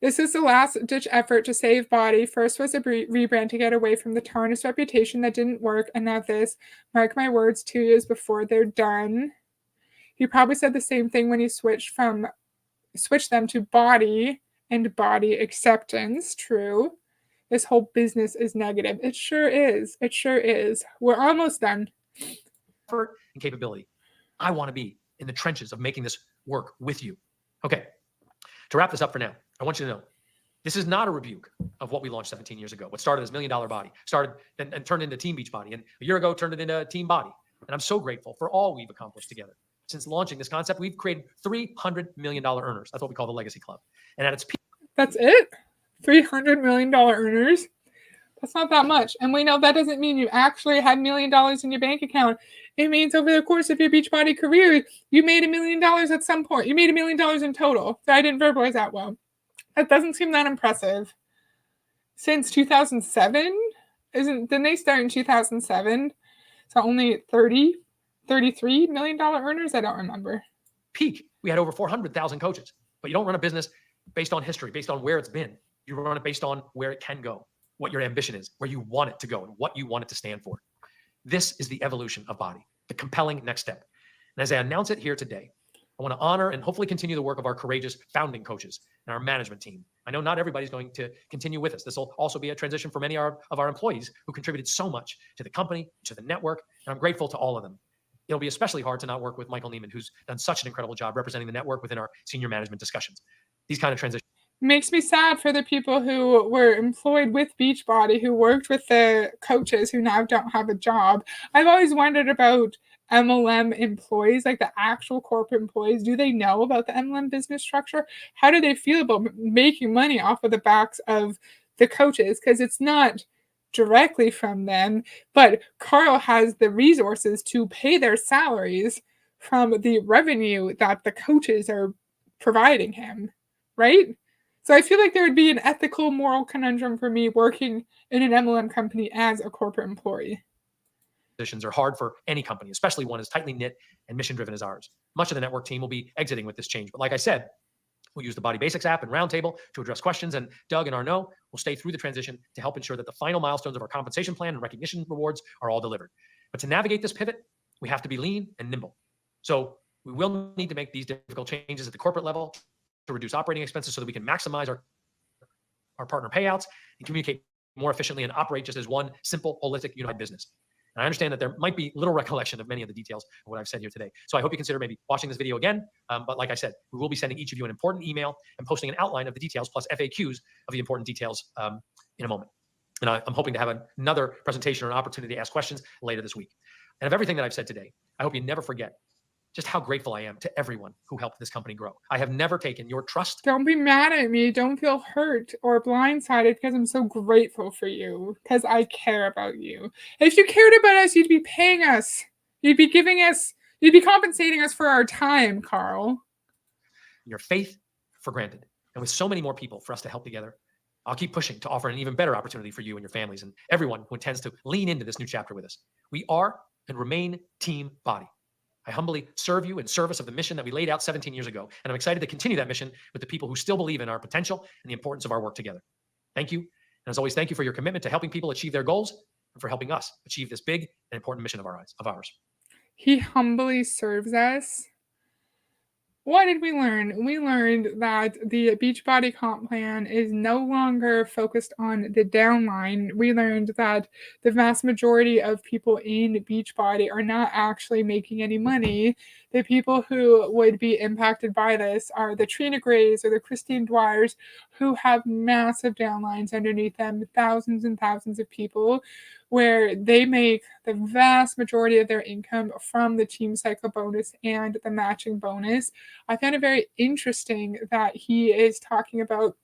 This is the last ditch effort to save Body. First was a rebrand to get away from the tarnished reputation that didn't work, and now this. Mark my words, 2 years before they're done. He probably said the same thing when he switched them to Body and Body Acceptance. True. This whole business is negative. It sure is. It sure is. We're almost done. Effort and capability. I want to be in the trenches of making this work with you. Okay. To wrap this up for now, I want you to know this is not a rebuke of what we launched 17 years ago. What started as $1 Million Body started and turned into Team Beachbody, and a year ago turned it into Team Body. And I'm so grateful for all we've accomplished together. Since launching this concept, we've created $300 million earners. That's what we call the Legacy Club. And at its peak, that's it? $300 million earners? That's not that much. And we know that doesn't mean you actually had $1 million in your bank account. It means over the course of your Beachbody career, you made $1 million at some point. You made $1 million in total. I didn't verbalize that well. That doesn't seem that impressive. Since 2007? Didn't they start in 2007? So only $33 million earners? I don't remember. Peak, we had over 400,000 coaches. But you don't run a business based on history, based on where it's been. You run it based on where it can go, what your ambition is, where you want it to go, and what you want it to stand for. This is the evolution of Body, the compelling next step. And as I announce it here today, I want to honor and hopefully continue the work of our courageous founding coaches and our management team. I know not everybody's going to continue with us. This will also be a transition for many of our employees who contributed so much to the company, to the network, and I'm grateful to all of them. It'll be especially hard to not work with Michael Neiman, who's done such an incredible job representing the network within our senior management discussions. These kind of transitions makes me sad for the people who were employed with Beachbody, who worked with the coaches who now don't have a job. I've always wondered about MLM employees, like the actual corporate employees. Do they know about the MLM business structure? How do they feel about making money off of the backs of the coaches? Because it's not directly from them, but Carl has the resources to pay their salaries from the revenue that the coaches are providing him, right? So I feel like there would be an ethical, moral conundrum for me working in an MLM company as a corporate employee. Are hard for any company, especially one as tightly knit and mission-driven as ours. Much of the network team will be exiting with this change. But like I said, we'll use the Body Basics app and Roundtable to address questions, and Doug and Arnaud will stay through the transition to help ensure that the final milestones of our compensation plan and recognition rewards are all delivered. But to navigate this pivot, we have to be lean and nimble. So we will need to make these difficult changes at the corporate level to reduce operating expenses so that we can maximize our partner payouts and communicate more efficiently and operate just as one simple, holistic, unified business. And I understand that there might be little recollection of many of the details of what I've said here today. So I hope you consider maybe watching this video again. But like I said, we will be sending each of you an important email and posting an outline of the details plus FAQs of the important details in a moment. And I'm hoping to have another presentation or an opportunity to ask questions later this week. And of everything that I've said today, I hope you never forget just how grateful I am to everyone who helped this company grow. I have never taken your trust. Don't be mad at me. Don't feel hurt or blindsided because I'm so grateful for you, because I care about you. If you cared about us, you'd be paying us. You'd be compensating us for our time, Carl. Your faith for granted. And with so many more people for us to help together, I'll keep pushing to offer an even better opportunity for you and your families and everyone who intends to lean into this new chapter with us. We are and remain Team Body. I humbly serve you in service of the mission that we laid out 17 years ago, and I'm excited to continue that mission with the people who still believe in our potential and the importance of our work together. Thank you. And as always, thank you for your commitment to helping people achieve their goals and for helping us achieve this big and important mission of ours. He humbly serves us. What did we learn? We learned that the Beachbody comp plan is no longer focused on the downline. We learned that the vast majority of people in Beachbody are not actually making any money. The people who would be impacted by this are the Trina Grays or the Christine Dwyers, who have massive downlines underneath them, thousands and thousands of people, where they make the vast majority of their income from the team cycle bonus and the matching bonus. I found it very interesting that he is talking about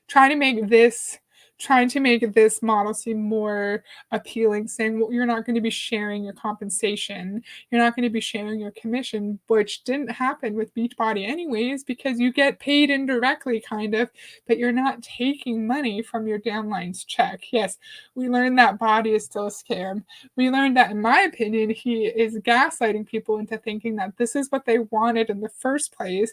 trying to make this trying to make this model seem more appealing, saying, well, you're not going to be sharing your compensation, you're not going to be sharing your commission, which didn't happen with Beachbody anyways, because you get paid indirectly, kind of, but you're not taking money from your downline's check. Yes, we learned that Body is still a scam. We learned that, in my opinion, he is gaslighting people into thinking that this is what they wanted in the first place,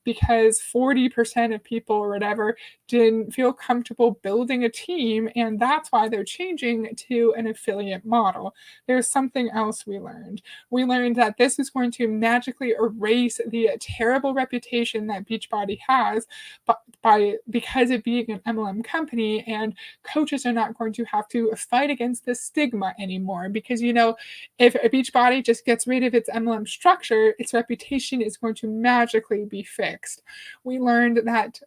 because 40% of people or whatever didn't feel comfortable building a team, and that's why they're changing to an affiliate model. There's something else we learned. We learned that this is going to magically erase the terrible reputation that Beachbody has, because of being an MLM company, and coaches are not going to have to fight against this stigma anymore, because if a Beachbody just gets rid of its MLM structure, its reputation is going to magically be fixed. We learned that,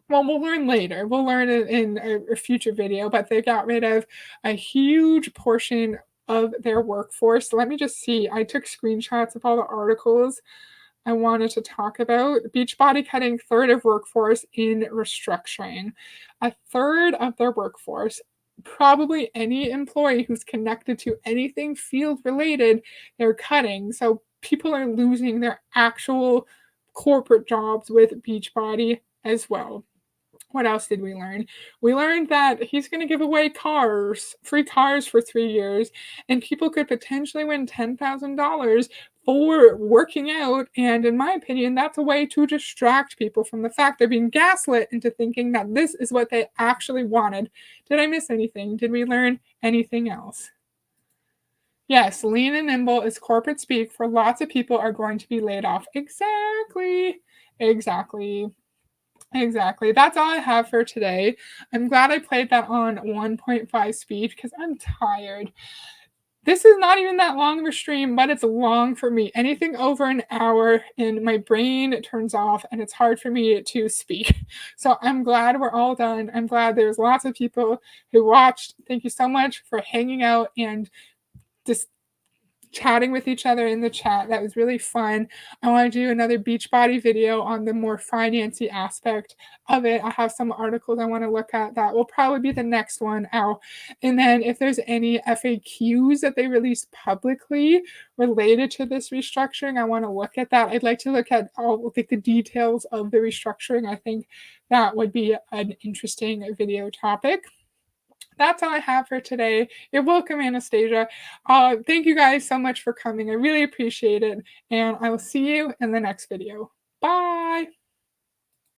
well, we'll learn later. We'll learn it in a future video, but they got rid of a huge portion of their workforce. Let me just see. I took screenshots of all the articles I wanted to talk about. Beachbody cutting third of workforce in restructuring. A third of their workforce, probably any employee who's connected to anything field related, they're cutting. So people are losing their actual corporate jobs with Beachbody as well. What else did we learn? We learned that he's going to give away free cars for 3 years, and people could potentially win $10,000 for working out. And in my opinion, that's a way to distract people from the fact they're being gaslit into thinking that this is what they actually wanted. Did I miss anything? Did we learn anything else? Yes, lean and nimble is corporate speak for lots of people are going to be laid off. Exactly. Exactly. Exactly. That's all I have for today. I'm glad I played that on 1.5 speed because I'm tired. This is not even that long of a stream, but it's long for me. Anything over an hour and my brain turns off and it's hard for me to speak. So I'm glad we're all done. I'm glad there's lots of people who watched. Thank you so much for hanging out and just chatting with each other in the chat. That was really fun. I want to do another Beachbody video on the more financy aspect of it. I have some articles I want to look at. That will probably be the next one out. And then if there's any FAQs that they release publicly related to this restructuring, I want to look at that. I'd like to look at all like the details of the restructuring. I think that would be an interesting video topic. That's all I have for today. You're welcome, Anastasia. Thank you guys so much for coming. I really appreciate it. And I will see you in the next video. Bye.